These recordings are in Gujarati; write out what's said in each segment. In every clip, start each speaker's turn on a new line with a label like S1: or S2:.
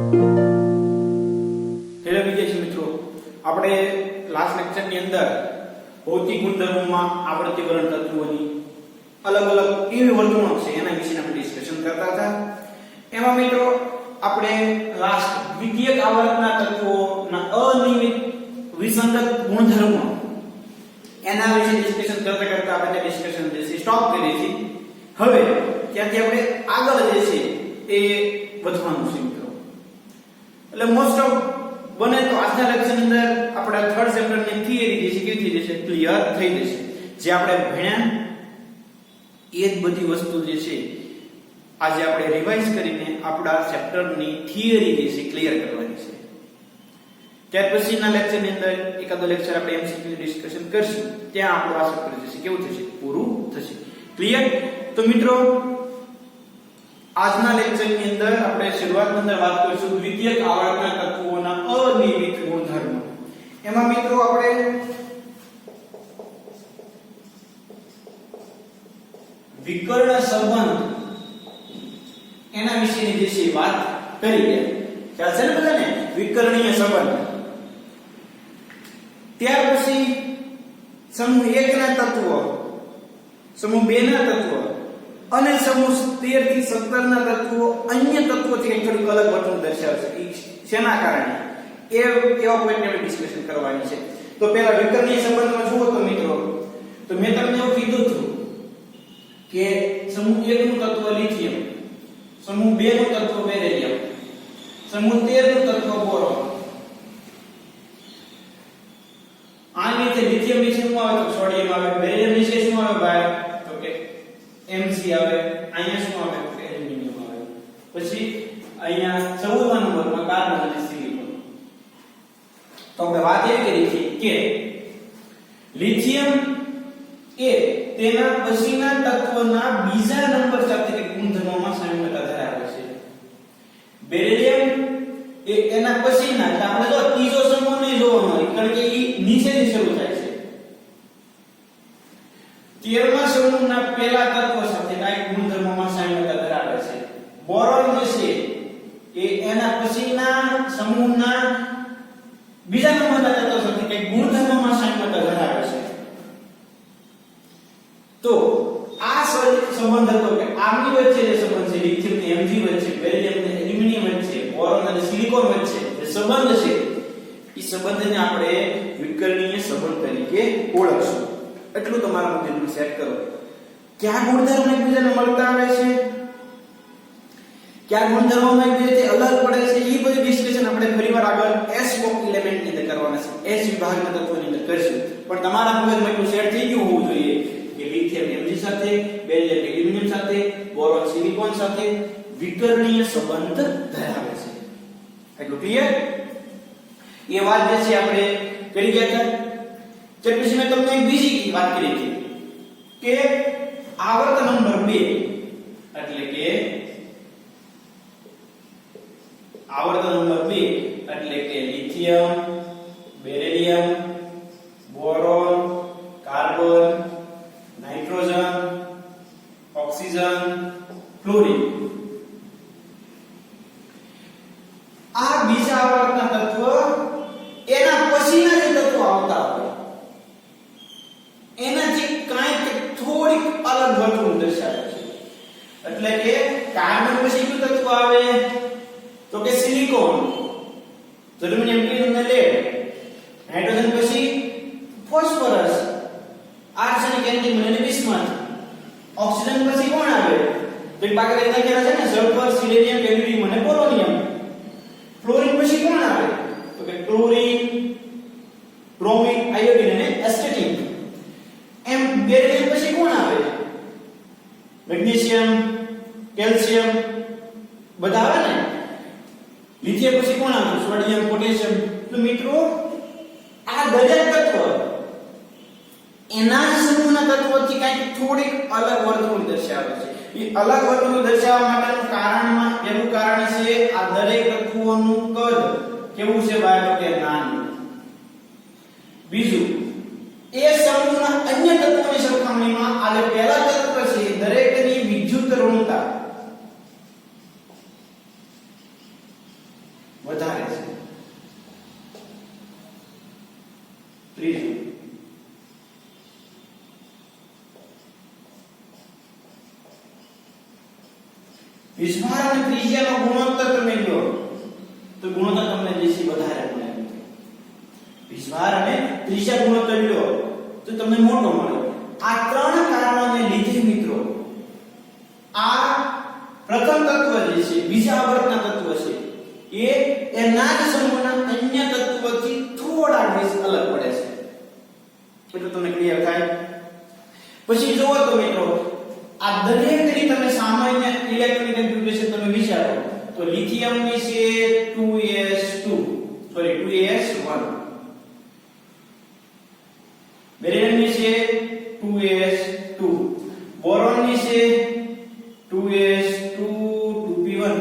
S1: હેલો વિદ્યાર્થી મિત્રો, આપણે લાસ્ટ લેક્ચરની અંદર ભૌતિક ગુણધર્મોમાં આવર્તીકરણ તત્વોની અલગ અલગ કેવી વર્તણૂક છે એના વિશે આપણે ડિસ્કશન કરતા હતા. એમાં મિત્રો આપણે લાસ્ટ દ્વિતીયક આવર્તના તત્વોના અનિયમિત વિસંગત ગુણધર્મો એના વિશે ડિસ્કશન કરતા કરતા આપણે ડિસ્કશન જે છે સ્ટોપ કરી છે. હવે ત્યાંથી આપણે આગળ જે છે એ વધવાનું છે મિત્રો. એટલે મોસ્ટ ઓફ બને તો આજના લેક્ચર અંદર આપણા થર્ડ ચેપ્ટરની થિયરી જે છે કેવી થઈ જશે, ક્લિયર થઈ જશે. જે આપણે ભણ્યા એ જ બધી વસ્તુ જે છે આજે આપણે રિવાઇઝ કરીને આપણા ચેપ્ટરની થિયરી જે છે ક્લિયર કરવાની છે. ત્યાર પછીના લેક્ચરની અંદર એકાદો લેક્ચર આપણે એમસીક્યુ ડિસ્કશન કરશું. ત્યાં આપણું આ ચેપ્ટર જે છે કેવું થશે, પૂરું થશે. ક્લિયર? તો મિત્રો આજના લેક્ચરની અંદર આપણે શરૂઆતની અંદર વાત કરીશું દ્વિતીયક આવર્તના તત્વોના અનિયમિત ગુણધર્મો. એમાં મિત્રો આપણે વિકર્ણ સંબંધ એના વિશેની જે છે વાત કરી ગયા. ખ્યાલ છે ને બધાને? વિકર્ણીય સંબંધ. ત્યાર પછી સમૂહ 1 ના તત્વો, સમૂહ 2 ના તત્વો અને સમૂહ 13 થી 17 ના તત્વો અન્ય તત્વોથી થોડીક અલગ વર્તન દર્શાવે છે. શેના કારણે એવા પોઈન્ટને આપણે ડિસ્કશન કરવાની છે. તો પહેલા વિકર્ણીય સંબંધમાં જુઓ તો મિત્રો, તો મેં તમને એવું કીધું હતું કે સમૂહ 1 નું તત્વ લિથિયમ, સમૂહ 2 નું તત્વ બેરિલિયમ, સમૂહ 13 નું તત્વ બોરોન. આ રીતે લિથિયમ વિશે શું આવે તો સોડિયમ આવે, બેરિલિયમ વિશે શું આવે ભાઈ તો કે Mc આવે, અહીંયા શું આવે તો એલ્યુમિનિયમ આવે. પછી અહીંયા 14મા નંબરમાં કાર્બન અને સિલિકોન. તો આપણે વાત એ કરી છે કે લિથિયમ એ તેના પછીના તત્વના બીજા નંબર સાથે કે ગુણધર્મોમાં સામ્યતા ધરાવે છે. બેરિલિયમ એ એના પછીના, એટલે આપણે જો ત્રીજો સમૂહ નહીં જોવાનો હોય કારણ કે એ નીચેથી શરૂ થાય છે. 13મા સમૂહના પહેલા તત્વ સાથે કઈ ગુણધર્મોમાં સામ્યતા ધરાવે છે. બોરોન જે છે એ એના પછીના સમૂહના બીજા નંબરના તત્વ સાથે કઈ ગુણધર્મોમાં સામ્યતા ધરાવે છે. તો આ સંબંધ હતો કે આમની વચ્ચે જે સંબંધ છે, લિથિયમ અને Mg વચ્ચે, બેરિલિયમ અને એલ્યુમિનિયમ વચ્ચે, બોરોન અને સિલિકોન વચ્ચે જે સંબંધ છે એ સંબંધને આપણે વિકર્ણીય સંબંધ તરીકે ઓળખશું. એટલું તમારા મગજમાં સેટ કરો. કયા ગુણધર્મો એકબીજાને મળતા આવે છે, કયા ગુણધર્મોમાં એકબીજાથી અલગ પડે છે, એ બધી ડિસ્કશન આપણે ફરીવાર આગળ S એલિમેન્ટ ની અંદર કરવાના છે. S વિભાગના તત્વોની અંદર કરીશું. પણ તમારા મગજમાં એટલું સેટ થઈ ગયું હોવું જોઈએ કે લિથિયમ Mg સાથે, બેરિલિયમ એલ્યુમિનિયમ સાથે, બોરોન સિલિકોન સાથે વિકર્ણીય સંબંધ ધરાવે છે. એટલું ક્લિયર? એ વાત જે છે આપણે કરી ગયા હતા. ત્યાર પછી મેં તમને એક બીજી વાત કરી હતી કે આવર્ત નંબર 2 એટલે કે આવર્ત નંબર 2 એટલે કે lithium, beryllium, boron, carbon, nitrogen, oxygen, fluorine. આ બીજા આવર્તના તત્વ એના પછીના જે તત્વો આવતા હોય એનાથી કાંઈક થોડીક અલગ વર્તણૂક દર્શાવે છે. એટલે કે કાર્બન પછી કયું તત્વ આવે તો કે સિલિકોન, જર્મનિયમ ક્લોરીન અને લેડ. નાઇટ્રોજન પછી ફોસ્ફરસ, આર્સેનિક, એન્ટિમની અને બિસ્મથ. ઓક્સિજન પછી કોણ આવે તો પાકે લખ્યા છે ને સલ્ફર, સિલિનિયમ, બેરિલિયમ અને પોલોનિયમ. ફ્લોરિન પછી કોણ આવે તો કે ક્લોરીન, બ્રોમિન, આયોડિન અને એસ્ટેટિન. એમ બેરિલિયમ પછી કોણ આવે મેગ્નેશિયમ, કેલ્શિયમ બધા આવે ને. લિથિયમ પછી કોણ આવે સોડિયમ, પોટેશિયમ. તો મિત્રો આ દરેક તત્વ એના સમૂહના તત્વોથી કંઈક થોડીક અલગ વર્તણૂક દર્શાવે છે. એ અલગ વર્તણૂક દર્શાવવા માટેનું કારણમાં એવું કારણ છે આ દરેક તત્વોનું કદ કેવું છે બાળકો કે નાનું. બીજું એ સમૂહના અન્ય તત્વોની સરખામણીમાં આ જે પહેલા તત્વ છે દરેકની વિદ્યુત ઋણતા વધારે છે. ત્રીજું, વિસ્ભાર અને ત્રિજ્યાનો ગુણોત્તર તમે લો તો ગુણોત્તર તમને જે છે વધારે મળે. વિસ્ભાર અને ત્રિજ્યા ગુણોત્તર લો તો તમને મોટો મળે. આ ત્રણ કારણોને લીધે મિત્રો આ પ્રથમ તત્વ જે છે બીજા આવર્તના તત્વ છે એના જ સમૂહના અન્ય તત્વોથી થોડા અલગ પડે છે. એટલે તમને ક્લિયર થાય. પછી જોવો તો મિત્રો આ દરેકની તમે સામાન્ય ઇલેક્ટ્રોનિક કન્ફિગ્યુરેશન તમે વિચારો તો લિથિયમ ની છે 2s1, બેરિયમ ની છે 2s2, બોરોન ની છે 2s2 2p1,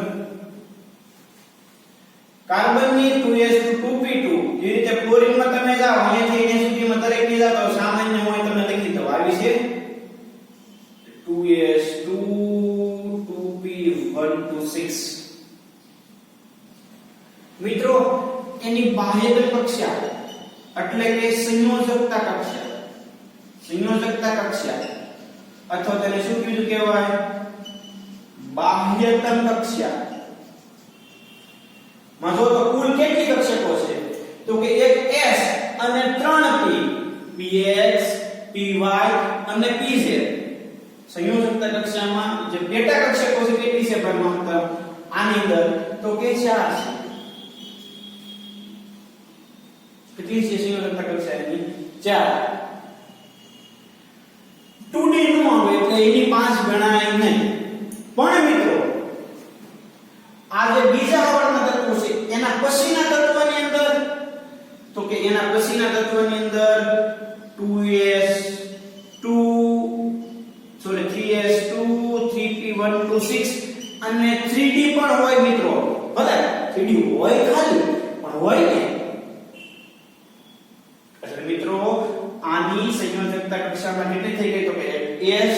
S1: કાર્બન ની 2s2 2p2. જે રીતે ફ્લોરિન માં તમે જાઓ અહીંયાથી અહીંયા સુધીમાં દરેક ની જાઓ સામાન્ય હોય તમને લખી દો આવી છે 2s2 2p1 to 6. મિત્રો એની બાહ્ય કક્ષા એટલે કે સંયોજકતા કક્ષા અથવા તેને શું કીધું કહેવાય બાહ્યતમ કક્ષા માં જો તો કુલ કેટલી કક્ષકો છે તો કે એક s અને 3p px py અને pz. સંયોજકતા કક્ષામાં જે પેટા કક્ષકો છે કેટલી છે પરમાણુ આની અંદર તો કે 4 છે. કેટલી છે સંયોજકતા કક્ષાની 4. 2D નો આવે એટલે એની 5 ગણાય નહીં. પણ મિત્રો આ જે બીજા આવર્તના તત્વો છે એના પછીના તત્વની અંદર તો કે એના પછીના તત્વની અંદર 3s2 3p1 to 6 અને 3d પણ હોય મિત્રો. ભલે 3d હોય ખાલી પણ હોય ને. એટલે મિત્રો આની સંયોજકતા કક્ષામાં કેટલી થઈ ગઈ તો કે s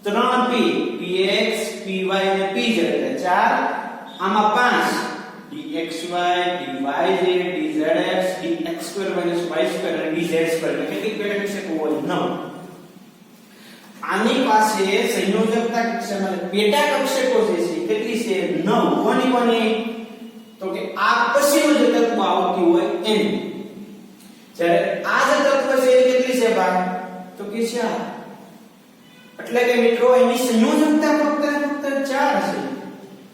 S1: 3p px py અને pz એટલે 4. આમાં 5 dxy dyz dzx dx2 y2 અને dz2 કેટલી પેટા કક્ષકો હોય 9. આની પાસે સંયોજકતા કક્ષામાં પેટા કક્ષકો જે છે કેટલી છે 9. કોની તો કે આ પછીનું જે તત્વ આવતું હોય એની. જ્યારે આ જે તત્વ છે એ કેટલી છે ભાઈ તો કે 4. એટલે કે મિત્રો એની સંયોજકતા ફક્ત 4 છે.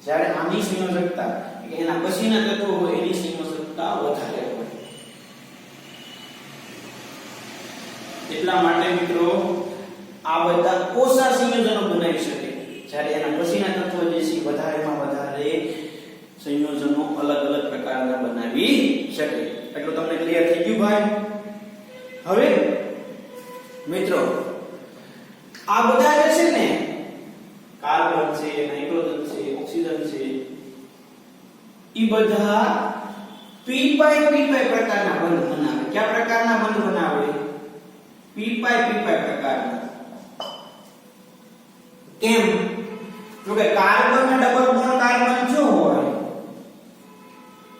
S1: જ્યારે આની સંયોજકતા કે એના પછીના તત્વો હોય એની સંયોજકતા વધારે હોય. એટલા માટે મિત્રો આ બધા ઓછા સંયોજનો બનાવી શકે જ્યારે એના પછીના તત્વો જે છે વધારેમાં વધારે સંયોજનો અલગ અલગ પ્રકારના બનાવી શકે. એટલું તમને ક્લિયર થઈ ગયું ભાઈ. હવે મિત્રો આ બધા જે છે ને કાર્બન છે નાઇટ્રોજન છે ઓક્સિજન છે ઈ બધા p5 પ્રકારના બંધ બનાવે. કયા પ્રકારના બંધ બનાવે p5 પ્રકારના. કેમ તો કે કાર્બન ને ડબલ બોન્ડ કાર્બન જો હોય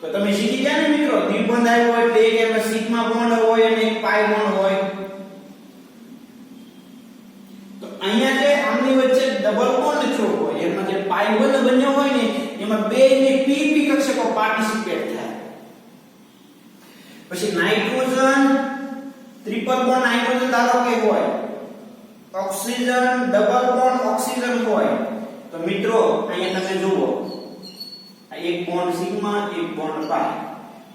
S1: તો તમે શીખી ગયા ને મિત્રો દ્વિબંધ આવ્યો હોય એટલે એક એમાં સિગ્મા બોન્ડ હોય અને એક પાઈ બોન્ડ હોય. તો અહીંયા જે આમની વચ્ચે ડબલ બોન્ડ જો હોય એમાં જે પાઈ બોન્ડ બન્યો હોય ને એમાં બે ને pp કક્ષકો પાર્ટિસિપેટ થાય. પછી નાઇટ્રોજન ટ્રિપલ બોન્ડ નાઇટ્રોજન ધારો કે હોય ઓક્સિજન ડબલ બોન્ડ ઓક્સિજન હોય તો મિત્રો અહીંયા તમે જુઓ આ એક બોન્ડ સિગ્મા એક બોન્ડ પાઈ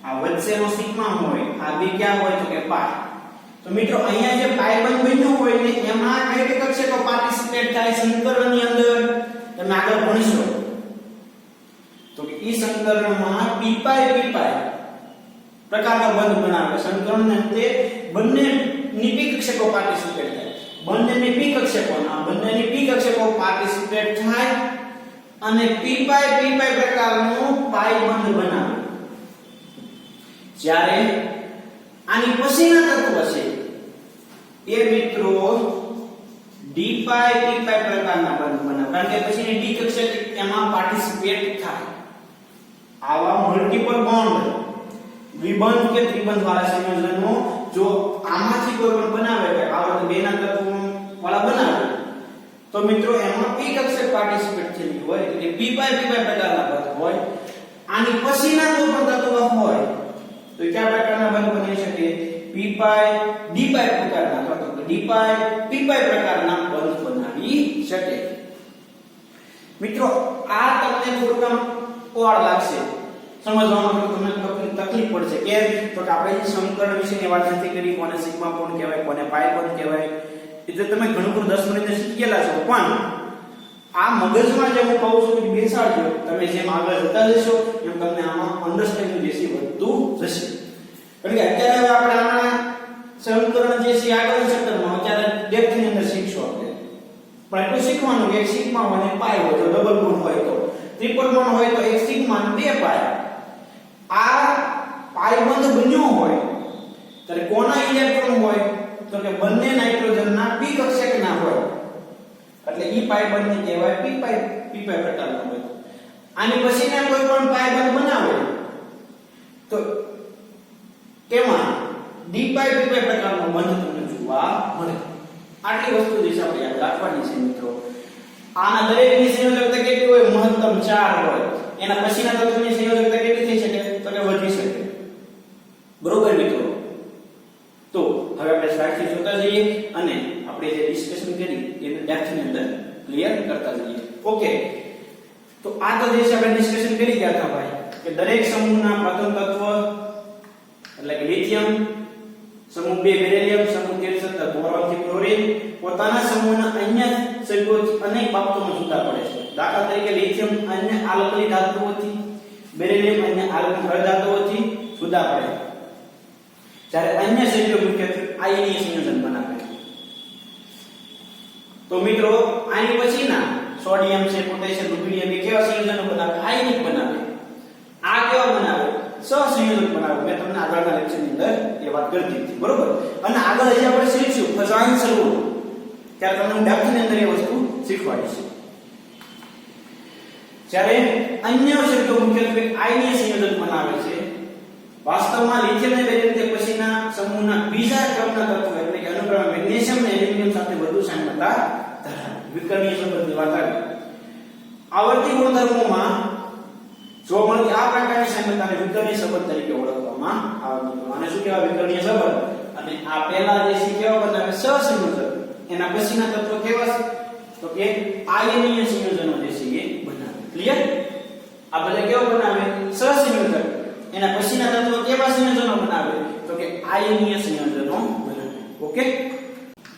S1: આ વચ્ચેનો સિગ્મા હોય આ બે ક્યાં હોય તો કે પાઈ. તો મિત્રો અહીંયા જે પાઈ બંધ બન્યું હોય ને એમાં કઈ કઈ કક્ષકો પાર્ટિસિપેટ થાય સંકરણની અંદર તમે આગળ ભણશો તો કે ઈ સંકરણમાં p5 પ્રકારનો બંધ બનાવે. સંકરણને અંતે બંનેની p કક્ષકો પાર્ટિસિપેટ થાય. બંનેની p કક્ષકોના બંનેની p કક્ષકો પાર્ટિસિપેટ થાય અને p5 પ્રકારનું પાઈ બંધ બનાવે. જ્યારે આની પછીના તત્વ છે એ મિત્રો d5 પ્રકારના બંધ બનાવે કારણ કે પછીની d કક્ષક એમાં પાર્ટિસિપેટ થાય. આવા મલ્ટીપલ બોન્ડ દ્વિબંધ કે ત્રિબંધ વાળા સંયોજનો જો આમાંથી કોઈ પણ બનાવે કે આવર્ત બે ના તત્વો વાળા બનાવે તો મિત્રો એમાં p કક્ષક પાર્ટિસિપેટ થયેલી હોય એટલે p પ્રકારના બંધ હોય. આની પછીના કોઈ પણ તત્વ હોય તો કયા પ્રકારના બંધ બની શકે? p d પ્રકારના અથવા તો d p પ્રકારના બંધ બનાવી શકે. મિત્રો આ તમને થોડું ઓળ લાગશે સમજવામાં, તમને તકલીફ પડશે કેમ તો કે આપણે સમીકરણ વિશેની વાત નથી કરી, કોને સિગ્મા કોણ કહેવાય, કોને પાઈ કોણ કહેવાય, એટલે તમે ઘણું બધું 10 મિનિટે શીખી ગયેલા છો. પણ આ મગજમાં જે હું કહું છું કે બેસાડજો, તમે જેમ આગળ જતા જશો એમ તમને આમાં અન્ડરસ્ટેન્ડિંગ જે છે વધતું જશે. કારણ કે અત્યારે આપણે આના સમીકરણ જે છે આગળ ચેપ્ટરમાં અત્યારે ડેપ્થ ની અંદર શીખશો આપણે. પણ એટલું શીખવાનું કે એક સિગ્મા હોય ને પાઈ હોય, તો ડબલ બોન્ડ હોય તો ટ્રિપલ બોન્ડ હોય તો એક સિગ્મા અને બે પાઈ. આ પાઈ બંધ બન્યો હોય ત્યારે કોના ઇલેક્ટ્રોન હોય તો કે બંને નાઇટ્રોજનના p કક્ષકના હોય એટલે ઈ પાઈ બંધ કહેવાય p પ્રકારનો હોય. આની પછીના કોઈ પણ પાઈ બંધ બનાવે તો તેમાં d p પ્રકારનો બંધ તમને જોવા મળે. આટલી વસ્તુ જે છે આપણે યાદ રાખવાની છે મિત્રો. આના દરેકની સંયોજકતા કેટલી હોય? મહત્તમ 4 હોય. એના પછીના તત્વોની સંયોજકતા કેટલી થઈ શકે? તો કે વધી શકે. બરોબર મિત્રો. તો હવે આપણે સ્લાઇડથી જોતા જઈએ અને આપણે જે ડિસ્કશન કરી એને ડેપ્થની અંદર ક્લિયર કરતા જઈએ. ઓકે, તો આ તો જે છે આપણે ડિસ્કશન કરી ગયા હતા ભાઈ કે દરેક સમૂહના પ્રથમ તત્વ એટલે કે લિથિયમ, સમૂહ 2 બેરિલિયમ, સમૂહ 13 બોરોન થી ક્લોરીન પોતાના સમૂહના અન્ય સભ્યોથી અનેક બાબતોમાં જુદા પડે છે. દાખલા તરીકે લિથિયમ અન્ય આલ્કલી ધાતુઓથી, બેરિલિયમ અન્ય આલ્કલી ધાતુઓથી જુદા પડે છે. જ્યારે અન્ય સભ્યો મુખ્યત્વે આયનીય સંયોજન બનાવે છે. તો મિત્રો આની પછીના સોડિયમ છે, પોટેશિયમ, રુબિડિયમ એ કેવા સંયોજનો બનાવે? આયનિક બનાવે. આ કેવા બનાવે? સહસંયોજક બનાવે. મેં તમને આગળના લેક્ચરની અંદર એ વાત કરી દીધી, બરોબર? અને આગળ હજી આપણે શીખશું ફઝાન સરૂર, ત્યારે તમને ડેપ્થની અંદર એ વસ્તુ શીખવાડીશું. જ્યારે અન્ય સભ્યો મુખ્યત્વે આયનીય સંયોજન બનાવે છે. વાસ્તવમાં લિથિયમ અને બેરિલિયમ પછીના સમૂહના બીજા ક્રમના તત્વો એટલે કે અનુક્રમે મેગ્નેશિયમ અને એલ્યુમિનિયમ સાથે વધુ સામ્યતા ધરાવે. વિકર્ણીય સંબંધની વાત આવી. આવર્તી ગુણધર્મોમાં જોવા મળતી આ પ્રકારની સામ્યતાને વિકર્ણીય સંબંધ તરીકે ઓળખવામાં આવે છે. આને શું કહેવાય? વિકર્ણીય સંબંધ. અને આ પહેલા જે છે કેવા બનાવે? સહસંયોજક. એના પછીના તત્વો કેવા છે? તો કે આયનીય સંયોજનો જે છે એ બનાવે. ક્લિયર? આ બધા કેવા બનાવે? સહસંયોજક. એના પછીના તત્વો કેવા સંયોજનો બનાવે? તો કે આયનીય સંયોજનો બનાવે. ઓકે?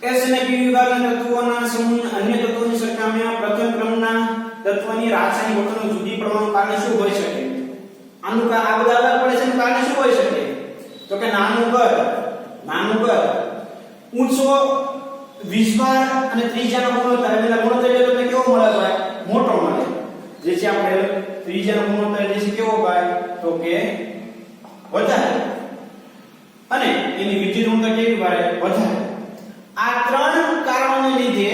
S1: S અને P વિભાગના તત્વોના સમૂહના અન્ય તત્વોની સરખામણીમાં પ્રથમ ક્રમના તત્વની રાસાયણિક વર્તણૂક જુદી પડવાનું કારણ શું હોઈ શકે? આનું આ બધા અલગ પડે છે, કારણ શું હોઈ શકે? તો કે નાનું કદ, ઊંચો વિસ્તાર અને ત્રિજ્યાનો ગુણોત્તર. એટલે ગુણોત્તર એટલે તમને કેવો મળે ભાઈ? મોટો મળે. જે છે આપણે ત્રિજ્યાનો ગુણોત્તર જે છે કેવો ભાઈ? તો કે વધારે. અને એની વિદ્યુત ઊર્જા કેવી ભાઈ? વધારે. આ ત્રણ કારણોને લીધે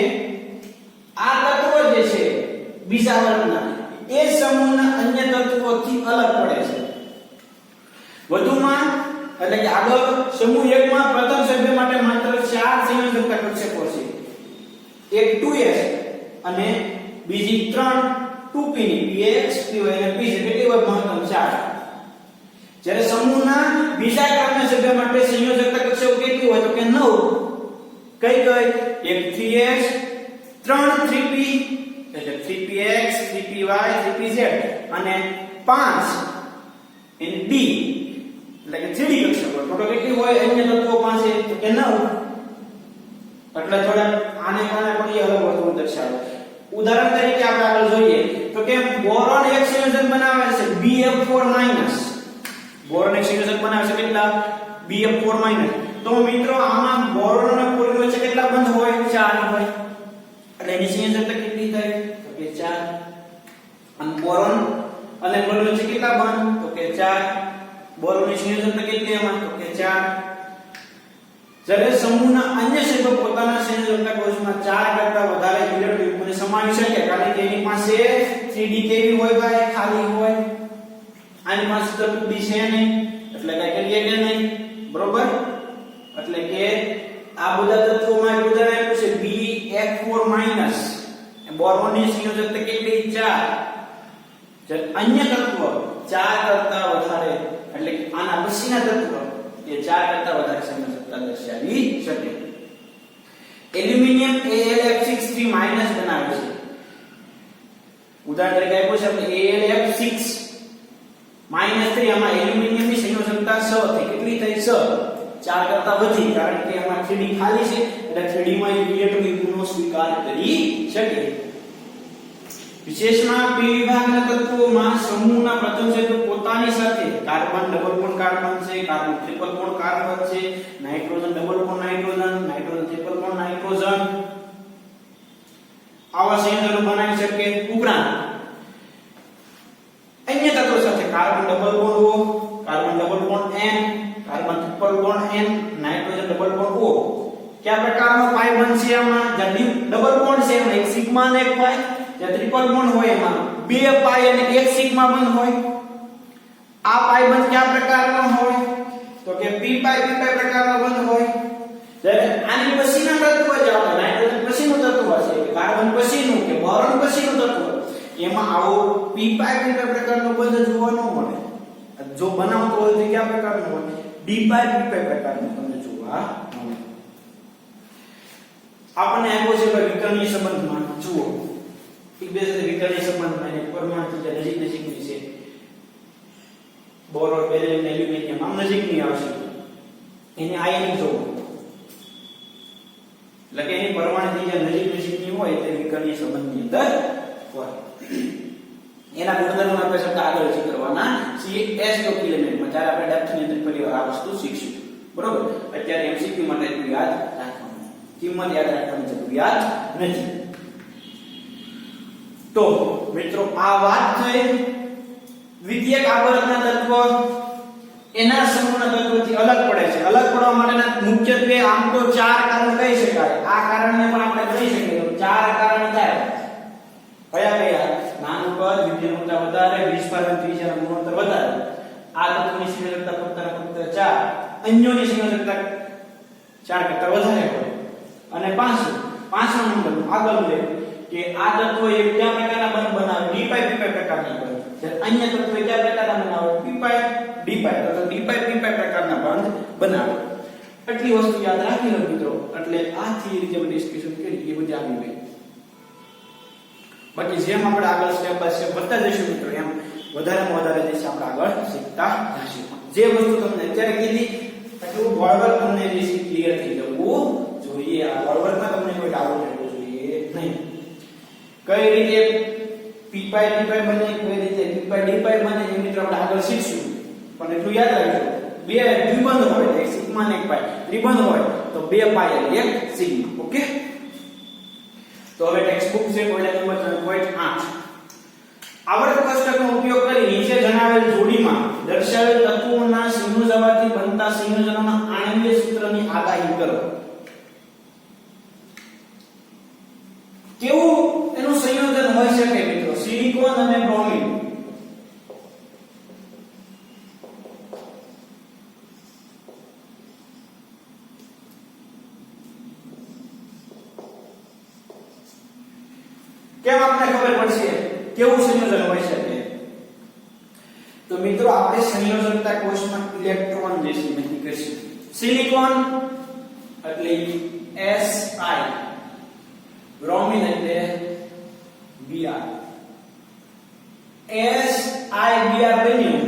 S1: આ તત્વો જે છે બીજા વર્ગના એ સમૂહના અન્ય તત્વોથી અલગ પડે છે. વધુમાં એટલે કે આગળ સમૂહ 1 માં પ્રથમ સભ્ય માટે માત્ર 4 સંયોજકતા કક્ષકો છે. એક 2s અને બીજી 3 2p ની px py અને pz કેટલી હોય? મહત્તમ 4. જ્યારે સમૂહના બીજા ક્રમના સભ્ય માટે સંયોજકતા કક્ષકો કેટલી હોય? તો કે 9. કઈ એક 3s 3 3p એટલે 3px 3py 3pz અને 5 in d એટલે કે 3d કક્ષકો. ટોટલ કેટલી હોય અન્ય તત્વો પાસે? તો કે 9. એટલે થોડા આને કારણે પણ એ અલગ વર્તણૂક દર્શાવે. ઉદાહરણ તરીકે આપણે આગળ જોઈએ તો કે બોરોન એક સંયોજન બનાવે છે Bf4-. બોરોન એક સંયોજન બનાવે છે કેટલા? Bf4-. તો મિત્રો આમાં બોરોન અને ક્લોરીન વચ્ચે કેટલા બંધ હોય? 4 હોય. એટલે એની સંયોજકતા કેટલી થાય? તો કે 4. અને બોરોન અને ક્લોરીન વચ્ચે કેટલા બંધ? તો કે 4. બોરોનની સંયોજકતા કેટલી એમાં? તો કે 4. જ્યારે સમૂહના અન્ય સભ્યો પોતાના સંયોજકતા કોષમાં 4 કરતા વધારે ઇલેક્ટ્રોનને સમાવી શકે કારણ કે એની પાસે 3d કેવી હોય ભાઈ? ખાલી હોય. તત્વ છે નહીં એટલે કઈ કરીએ કે નહીં, બરોબર? એટલે કે આ બધા તત્વોમાં એક ઉદાહરણ આપ્યું છે BF4- બોરોનની સંયોજકતા કેટલી? 4. અન્ય તત્વ 4 કરતા વધારે એટલે કે આના પછીના તત્વ એ 4 કરતા વધારે સંયોજકતા દર્શાવી શકે. એલ્યુમિનિયમ AlF6 માઈનસ બનાવે છે. ઉદાહરણ તરીકે આપ્યું છે આપણે AlF6 -3 આમાં એલ્યુમિનિયમની સંયોજકતા 6 થઈ. કેટલી થઈ? 6. 4 કરતા વધી, કારણ કે આમાં 3D ખાલી છે એટલે 3D માં ઇલેક્ટ્રોનિક ગુણો સ્વીકાર કરી શકે. વિશેષમાં P વિભાગના તત્વોમાં સમૂહના પ્રથમ ક્ષેત્ર પોતાની સાથે કાર્બન ડબલ બોન્ડ કાર્બન છે, કાર્બન ટ્રિપલ બોન્ડ કાર્બન છે, nitrogen double bond nitrogen, nitrogen triple bond nitrogen આવા સંયોજનો બનાવી શકે. ઉપરાંત અન્ય તત્વો સાથે carbon double bond O, carbon double bond N, carbon triple bond N, nitrogen double bond O કયા પ્રકારનો પાઈ બનશે? આમાં જે ડબલ બોન્ડ છે એમાં એક સિગ્મા અને એક પાઈ, જે ટ્રિપલ બોન્ડ હોય એમાં બે પાઈ અને એક સિગ્મા બંધ હોય. આ પાઈ બંધ કયા પ્રકારનો હોય? તો કે p પાઈ પ્રકારનો બંધ હોય. જ્યારે આની પછીના તત્વ જે આપણે નાઇટ્રોજન પછીનું તત્વ છે, કાર્બન પછીનું કે બોરોન પછીનું તત્વ, એમાં આવો p પાઈ પ્રકારનો બંધ જોવા ન મળે. જો બનાવતો હોય તો કયા પ્રકારનો હોય? d પાઈ પ્રકારનો બંધ જોવા મળે. આપણને આપ્યો છે વિકર્ણીય સંબંધમાં જુઓ એકબીજા સાથે વિકર્ણીય સંબંધમાં એને પરમાણુ જે નજીકની છે, બોરોન, બેરિલિયમ, એલ્યુમિનિયમ આમ નજીકની આવશે, એને આયનિક જોવો એટલે કે એની પરમાણુ જે નજીકની હોય તે વિકર્ણીય સંબંધની અંદર હોય. એના ગુણધર્મો આપણે શબ્દ આગળ શીખવાના છીએ S ગ્રુપ એલિમેન્ટમાં, જ્યારે આપણે ડેપ્થની અંદર ફરી આ વસ્તુ શીખશું, બરોબર? અત્યારે MCQ માટે એટલું યાદ રાખવાનું, કિંમત યાદ રાખવાની જરૂરિયાત નથી. તો મિત્રો આ વાત થઈ દ્વિતીયક આવર્તના તત્વ એના સમૂહના તત્વથી અલગ પડે છે. અલગ પડવા માટેના મુખ્યત્વે આમ તો 4 કારણ કહી શકાય. આ કારણને પણ આપણે કહી શકીએ તો 4 કારણ થાય. કયા? નાનું કદ, વિદ્યુતતા વધારે, વિસ્ફોટન ત્રિજ્યાનું ગુણોત્તર વધારે. આ તત્વની સંયોજકતા ફક્ત 4, અન્યોની સંયોજકતા 4 કરતા વધારે હોય. અને પાંચમા નંબર આગળ લે કે આ તત્વો એ કયા પ્રકારના બંધ બનાવે? d પાઈ p પાઈ પ્રકારના બંધ. જ્યારે અન્ય તત્વો કયા પ્રકારના બનાવે? p પાઈ d પાઈ અથવા d પાઈ p પાઈ પ્રકારના બંધ બનાવે. આટલી વસ્તુ યાદ રાખી લો મિત્રો. એટલે આ થિયરી જે આપણે ડિસ્કશન કરી એ બધી આવી ગઈ. બાકી જેમ આપણે આગળ સ્ટેપ બાય સ્ટેપ વધતા જઈશું મિત્રો, એમ વધારેમાં વધારે જે આપણે આગળ શીખતા જઈશું. જે વસ્તુ તમને અત્યારે કીધી એટલું બરાબર તમને ક્લિયર થઈ જવું જોઈએ. આ બરાબરમાં તમને કોઈ ડાઉટ રહેવો જોઈએ નહીં. કઈ રીતે p પાઈ d પાઈ બને, કઈ રીતે p પાઈ d પાઈ બને એ મિત્રો આપણે આગળ શીખશું. પણ એટલું યાદ રાખજો, બે દ્વિબંધ હોય એક સિગ્મા અને એક પાઈ, ત્રિબંધ હોય તો બે પાઈ અને એક સિગ્મા. ઓકે, તો હવે ટેક્સ્ટ બુક છે કોયડા નંબર 3.8. આવર્ત કોષ્ટકનો ઉપયોગ કરી નીચે જણાવેલ જોડીમાં દર્શાવેલ તત્વોના સંયોજવાથી બનતા સંયોજનોના આણ્વીય સૂત્રની આગાહી કરો. કેવું એનું સંયોજન હોઈ શકે મિત્રો? સિલિકોન અને બ્રોમિન. કેમ આપણે ખબર પડશે કેવું સંયોજન હોઈ શકે? તો મિત્રો આપણે સંયોજકતા કોષમાં ઇલેક્ટ્રોન જે છે નક્કી કરીશું. સિલિકોન એટલે Si, બ્રોમિન એટલે Br. Si Br બન્યું,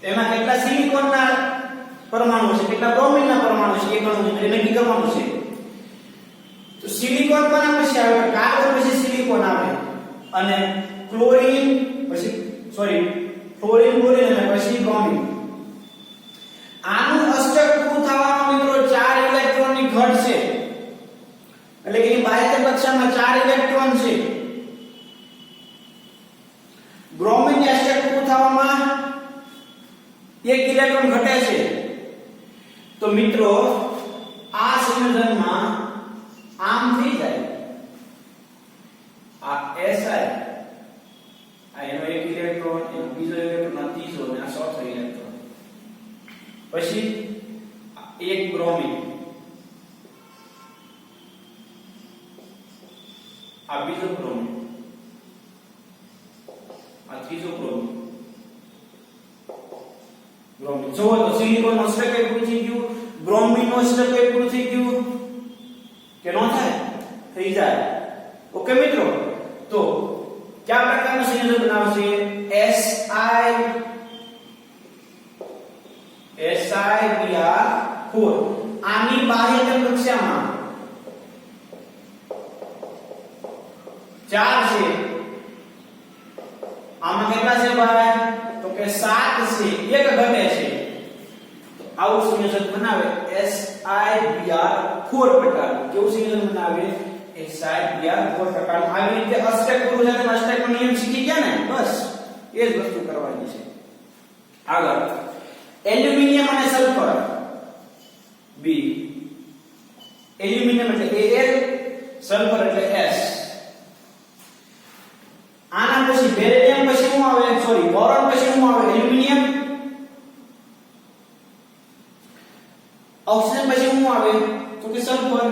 S1: તેમાં કેટલા સિલિકોનના પરમાણુ છે, કેટલા બ્રોમિનના પરમાણુ છે એ ગણવું નક્કી કરવાનું છે. તો સિલિકોન કોના પછી આવે? કાર્બન પછી સિલિકોન આવે અને ક્લોરીન પછી ફ્લોરીન અને પછી બ્રોમિન. આનું અષ્ટક પૂરું થવામાં મિત્રો 4 ઇલેક્ટ્રોનની ઘટ છે, એટલે કે બાહ્ય કક્ષામાં 4 ઇલેક્ટ્રોન છે. બ્રોમિન ની અષ્ટક પૂરું થવામાં 1 ઇલેક્ટ્રોન ઘટે છે. તો મિત્રો આ સંયોજનમાં આમ થઈ જાય. આ Si આ એનો 1 ઇલેક્ટ્રોન, એનો બીજો ઇલેક્ટ્રોન, આ ત્રીજો અને આ ચોથો ઇલેક્ટ્રોન. પછી એક બ્રોમિન, આ બીજો બ્રોમિન, આ ત્રીજો બ્રોમિન. બ્રોમિન જો તો સિલિકોન નો સ્ટ્રક્ચર પૂરું થઈ ગયું, બ્રોમિન નો સ્ટ્રક્ચર પૂરું થઈ ગયું કે નો થાય? થઈ જાય. ઓકે મિત્રો, તો કયા પ્રકારનું સંયોજન બનાવશે? Si3Br4. આની બાહ્યતમ કક્ષામાં 4 છે. આમાં કેટલા છે ભાઈ? તો કે 7 છે, એક ઘટે છે. તો આવું સંયોજન બનાવે Si3Br4 પ્રકારનું. કેવું સંયોજન બનાવે? Si3Br4 પ્રકારનું. આવી રીતે અષ્ટક પૂરું છે, તમે અષ્ટકનો નિયમ શીખી ગયા ને? બસ એ જ વસ્તુ કરવાની છે. આગળ એલ્યુમિનિયમ અને સલ્ફર B. એલ્યુમિનિયમ એટલે Al, સલ્ફર એટલે S. આના પછી બેરિલિયમ પછી શું આવે? સોરી, બોરોન પછી શું આવે? એલ્યુમિનિયમ. ઓક્સિજન પછી શું આવે? તો કે સલ્ફર.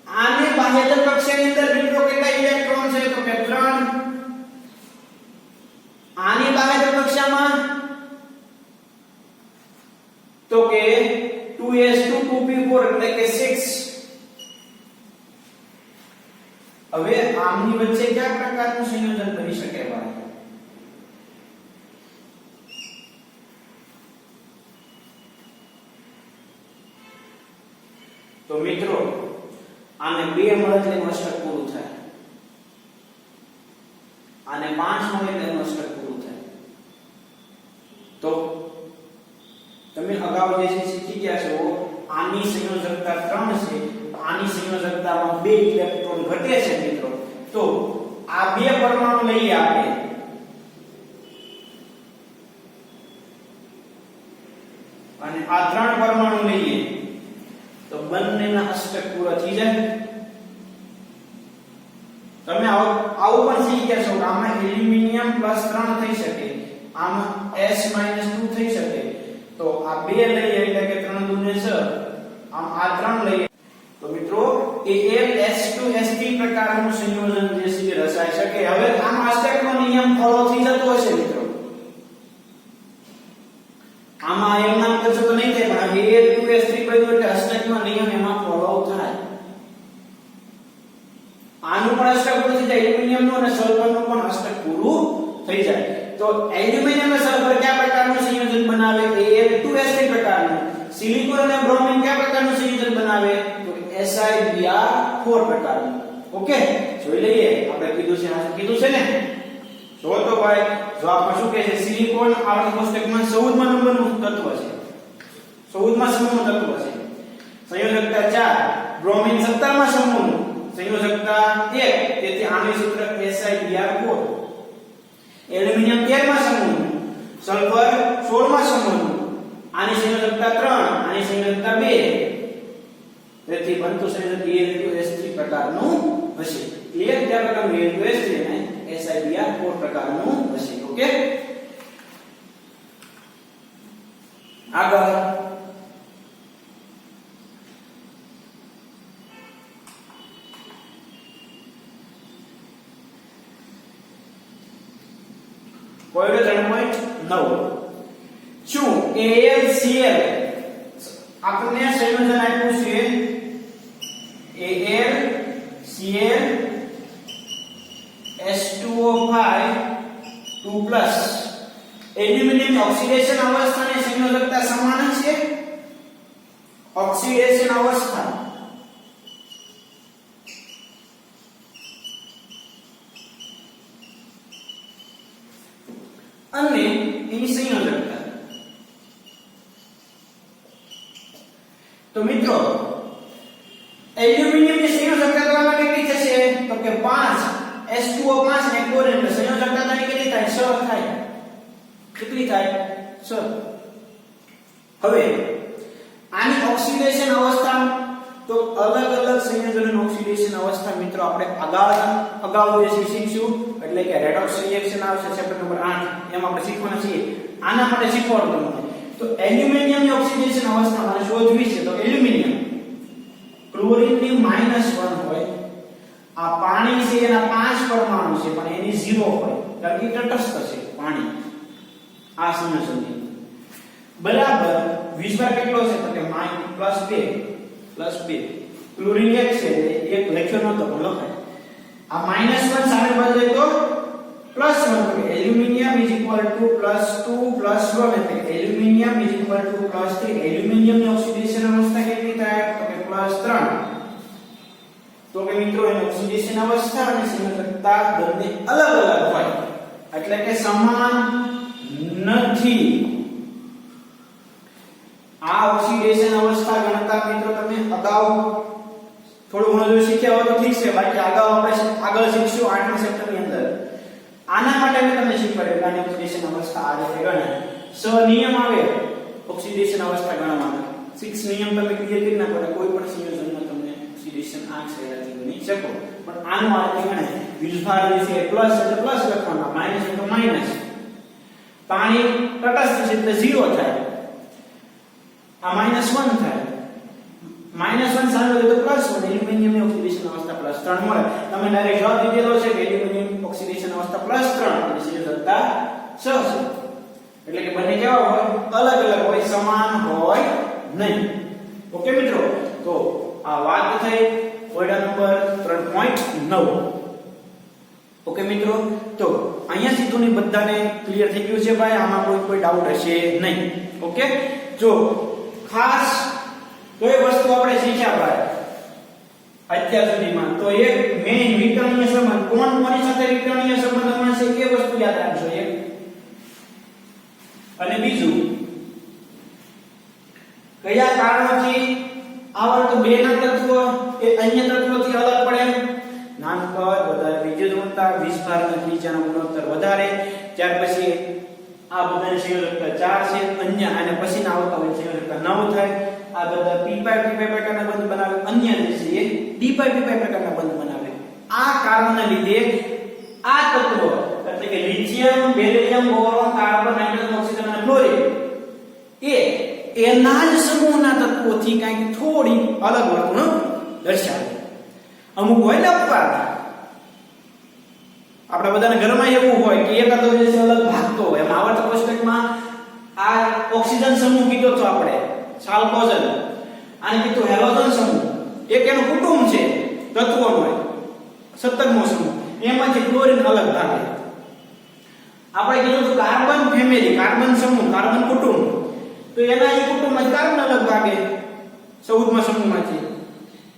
S1: આને બાહ્યતમ કક્ષાની અંદર મિત્રો કેટલા ઇલેક્ટ્રોન છે? તો કે 3. આની બાહ્યતમ કક્ષામાં તો કે 2s2 2p4 એટલે કે 6. હવે આમની વચ્ચે કયા પ્રકારનું સંયોજન બની શકે ભાઈ? તો મિત્રો આને 2 મળે એટલે અષ્ટક પૂરું થાય, આને 5 મળે એટલે અષ્ટક પૂરું થાય. તો તમે અગાઉ જે શીખી ગયા છો, આની સંયોજકતા 3 છે, આની સંયોજકતામાં 2 ઇલેક્ટ્રોન ઘટે છે મિત્રો. તો આ 2 પરમાણુ લઈએ આપણે, અને આ 3 પરમાણુ લઈએ, તો બંનેના અષ્ટક પૂરા થઈ જાય. તમે આવું પણ શીખી ગયા છો કે આમાં એલ્યુમિનિયમ +3 થઈ શકે, આમાં S - 2 થઈ શકે. તો આ 2 લઈએ એટલે કે 3 દૂને 6, આમ આ 3 લઈએ તો મિત્રો AlS2S3 પ્રકારનું સંયોજન જે છે રચાઈ શકે. હવે આમાં અષ્ટકનો નિયમ ફોલો થઈ જતો હશે મિત્રો. આમાં એમ નામ કરશો તો નહીં થાય, પણ Al2S3 બન્યું એટલે અષ્ટકનો નિયમ એમાં ફોલો થાય. આનું પણ અષ્ટક પૂરું થઈ જાય, એલ્યુમિનિયમનું અને સલ્ફરનું પણ અષ્ટક પૂરું થઈ જાય. તો એલ્યુમિનિયમ અને સલ્ફર કયા પ્રકારનું સંયોજન બનાવે? Al2S3 પ્રકારનું. સિલિકોન અને બ્રોમિન કયા પ્રકારનું સંયોજન બનાવે? તો Si3Br4 પ્રકારનું. ઓકે, જોઈ લઈએ. આપણે કીધું છે ને? જો તો ભાઈ, જો આપણે શું કહે છે? સિલિકોન આવર્ત કોષ્ટકમાં 14મા નંબરનું તત્વ છે, 14મા સમૂહનું તત્વ છે. સંયોજકતા 4, બ્રોમિન 17મા સમૂહનું, સંયોજકતા 1, તેથી આનું સૂત્ર Si3Br4. એલ્યુમિનિયમ 13મા સમૂહનું, સલ્ફર 16મા સમૂહનું, આની સંયોજકતા 3, આની સંયોજકતા 2, તેથી બનતું સંયોજક Al2S3 પ્રકારનું હશે. ક્લિયર? કયા પ્રકારનું? Al2S3 અને Si3Br4 પ્રકારનું હશે. ઓકે, આગળ પોઈન્ટ 3.9 શું AlCl આપણને સંયોજન આપ્યું છે AlCl S2O5 2+. એલ્યુમિનિયમ ઓક્સિડેશન અવસ્થાની સંયોજકતા સમાન છે. ઓક્સિડેશન અવસ્થા અને એની સંયોજકતા. તો મિત્રો એલ્યુમિનિયમની સંયોજકતા કરવા માટે કેટલી થશે? તો કે 5 S2O5 ને ક્લોરીન. સંયોજકતા તેની કેટલી થાય? 6 થાય. કેટલી થાય? 6. હવે આની ઓક્સિડેશન અવસ્થા, તો અલગ અલગ સંયોજનોની ઓક્સિડેશન અવસ્થા મિત્રો આપણે અગાઉ જે શીખીશું એટલે એટલે કે રેડોક્સ રિએક્શન આવશે ચેપ્ટર નંબર 8 એમાં આપણે શીખવાના છીએ આના માટે શીખવાડું તમને તો એલ્યુમિનિયમની ઓક્સિડેશન અવસ્થા મારે શોધવી છે તો એલ્યુમિનિયમ ક્લોરીનની -1 હોય આ પાણી છે એના 5 પરમાણુ છે પણ એની 0 હોય કારણ કે તટસ્થ છે પાણી આ સમજવાની બરાબર વિસ્ભાર કેટલો છે તો કે +2 ક્લોરીન 1 છે એક લખ્યો નતો પણ લખાય આ -1 સામે બાજુ જાય તો +1 તો એલ્યુમિનિયમ +2 +1 એટલે એલ્યુમિનિયમ +3 એલ્યુમિનિયમની ઓક્સિડેશન અવસ્થા કેટલી થાય તો કે +3 તો કે મિત્રો એની ઓક્સિડેશન અવસ્થા અને સંયોજકતા બંને અલગ અલગ હોય એટલે કે સમાન નથી આ ઓક્સિડેશન અવસ્થા ગણતા મિત્રો તમે અગાઉ થોડું ઘણું જો શીખ્યા હોય તો ઠીક છે બાકી અગાઉ આપણે આગળ શીખશું 8મા ચેપ્ટરની અંદર આના માટે મેં તમને શીખવાડ્યું કે ઓક્સિડેશન અવસ્થા આ રીતે ગણાય 6 નિયમ આવે ઓક્સિડેશન અવસ્થા ગણવાના 6 નિયમ તમે ક્લિયર કરી નાખો એટલે કોઈ પણ સંયોજનમાં તમને ઓક્સિડેશન આ સહેલાઈથી ગણી શકો પણ આનું આ રીતે ગણાય વિસ્ભાર જે છે પ્લસ એટલે પ્લસ લખવાના માઈનસ એટલે માઈનસ પાણી તટસ્થ છે એટલે 0 થાય આ -1 થાય -1 સામે હોય તો +1 એલ્યુમિનિયમની ઓક્સિડેશન અવસ્થા +3 મળે તમે ડાયરેક્ટ જવાબ દીધેલો છે કે એલ્યુમિનિયમ ઓક્સિડેશન અવસ્થા +3 એટલે સંયોજકતા 6 છે એટલે કે બંને કેવા હોય અલગ અલગ હોય સમાન હોય નહીં ઓકે મિત્રો તો આ વાત થઈ કોયડા નંબર 3.9 ઓકે મિત્રો તો અહીંયા સીધુંની બધાને ક્લિયર થઈ ગયું છે ભાઈ આમાં કોઈ ડાઉટ હશે નહીં ઓકે જો ખાસ કોઈ વસ્તુ આપણે શીખ્યા ભાઈ અત્યાર સુધીમાં તો એક મેઈન વિકર્ણીય સંબંધ કોની સાથે વિકર્ણીય સંબંધ છે એ વસ્તુ યાદ રાખજો એક અને બીજું કયા કારણોથી આવર્ત બે ના તત્વ એ અન્ય તત્વોથી અલગ પડે નાનું કદ વધારે વિદ્યુતતા વિસ્ભાર નીચેનો ગુણોત્તર વધારે ત્યાર પછી આ બધાની સંયોજકતા 4 છે અન્ય અને પછીના આવતા હોય સંયોજકતા 9 થાય આ બધા p પ્રકારના બંધ બનાવે અન્ય જે છે એ d પ્રકારના બંધ બનાવે આ કારણના લીધે આ તત્વો એટલે કે lithium beryllium boron carbon nitrogen oxygen અને ફ્લોરિન એના જ સમૂહના તત્વોથી કંઈક થોડી અલગ વર્તણૂક દર્શાવે અમુક હોય ને અપવાદ આપણે બધાને ઘરમાં એવું હોય કે એક તત્વ જે છે અલગ ભાગતો હોય એમ આવર્ત કોષ્ટકમાં આ ઓક્સિજન સમૂહ કીધો તો આપણે સાલ્કોઝન આને કીધું હેલોજન સમૂહ એક એનું કુટુંબ છે તત્વોનો 17મો સમૂહ એમાંથી ક્લોરીન અલગ ભાગે આપણે કીધું તો કાર્બન ફેમિલી કાર્બન સમૂહ કાર્બન કુટુંબ તો એના એ કુટુંબમાં કાર્બન અલગ ભાગે 14મા સમૂહમાંથી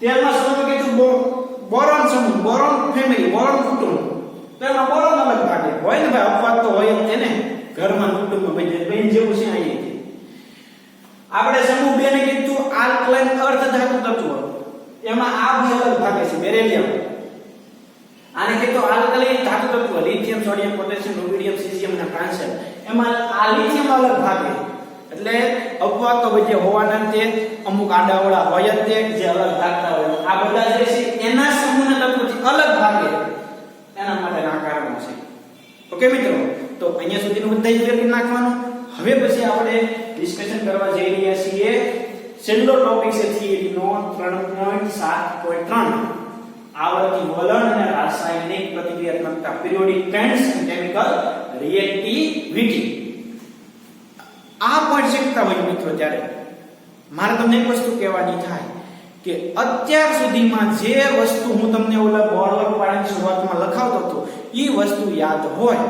S1: 13મા સમૂહમાં કીધું બોરોન સમૂહ બોરોન ફેમિલી બોરોન કુટુંબ તો એમાં બોરોન અલગ ભાગે હોય ને ભાઈ અપવાદ તો હોય એને ઘરમાં કુટુંબમાં બેન જેવું છે અહીંયા આપણે સમૂહ 2 ને કીધું આલ્કલાઇન અર્ધધાતુ તત્વો એમાં આ બે અલગ ભાગે છે બેરિલિયમ આને કીધું આલ્કલાઇન ધાતુ તત્વ lithium sodium potassium rubidium caesium અને ફ્રાન્સિયમ એમાં આ લિથિયમ અલગ ભાગે એટલે અપવાદ તો જે હોવાના તે અમુક આડાવડા હોય જ તે જે અલગ ભાગતા હોય આ બધા જે છે એના સમૂહના તત્વોથી અલગ ભાગે એના માટે આ કારણો છે ઓકે મિત્રો તો અહીંયા સુધીનું બધા ક્લિયર કરી નાખવાનું હવે પછી આપણે ડિસ્કશન કરવા જઈ રહ્યા છીએ છેલ્લો ટોપિક છે થિયરીનો 3.7.3 આવર્તી વલણ અને રાસાયણિક પ્રતિક્રિયાત્મકતા periodic trends and chemical reactivity આ પોઈન્ટ શીખતા હોય મિત્રો ત્યારે મારે તમને એક વસ્તુ કહેવાની થાય કે અત્યાર સુધીમાં જે વસ્તુ હું તમને ઓલા બોર્ડ પર પાડીને શરૂઆતમાં લખાવતો હતો એ વસ્તુ યાદ હોય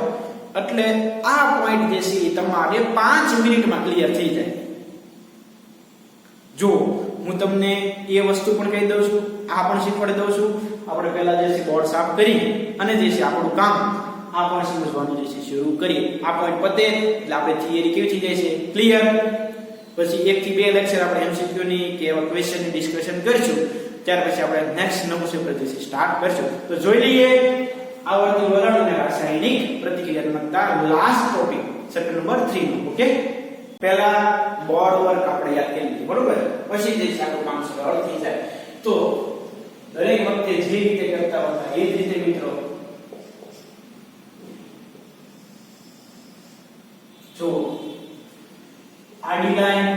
S1: એટલે આ પોઈન્ટ જે છે તમારે 5 મિનિટમાં ક્લિયર થઈ જાય જો હું તમને એ વસ્તુ પણ કહી દઉં છું આ પણ શીખવાડી દઉં છું આપણે પહેલા જે છે બોર્ડ સાફ કરી અને જે છે આપણું કામ આ પણ સમજવાનું જે છે શરૂ કરીએ આ પોઈન્ટ પતે એટલે આપણે થિયરી કેવી થઈ જાય છે ક્લિયર પછી 1 થી 2 લેક્ચર આપણે એમસીક્યુ ની કે એવા ક્વેશ્ચન ની ડિસ્કશન કરીશું ત્યાર પછી આપણે નેક્સ્ટ નવું ચેપ્ટર જે છે સ્ટાર્ટ કરશું તો જોઈ લઈએ આવર્તી વલણ અને રાસાયણિક પ્રતિક્રિયાત્મકતા લાસ્ટ ટોપિક ચેપ્ટર નંબર 3 નો ઓકે પહેલા બોર્ડ વર્ક આપણે યાદ કરી લીધું બરોબર પછી જે છે આપણું કામ સરળ થઈ જાય તો દરેક વખતે જે રીતે કરતા હતા એ જ રીતે મિત્રો જો આડી લાઈન,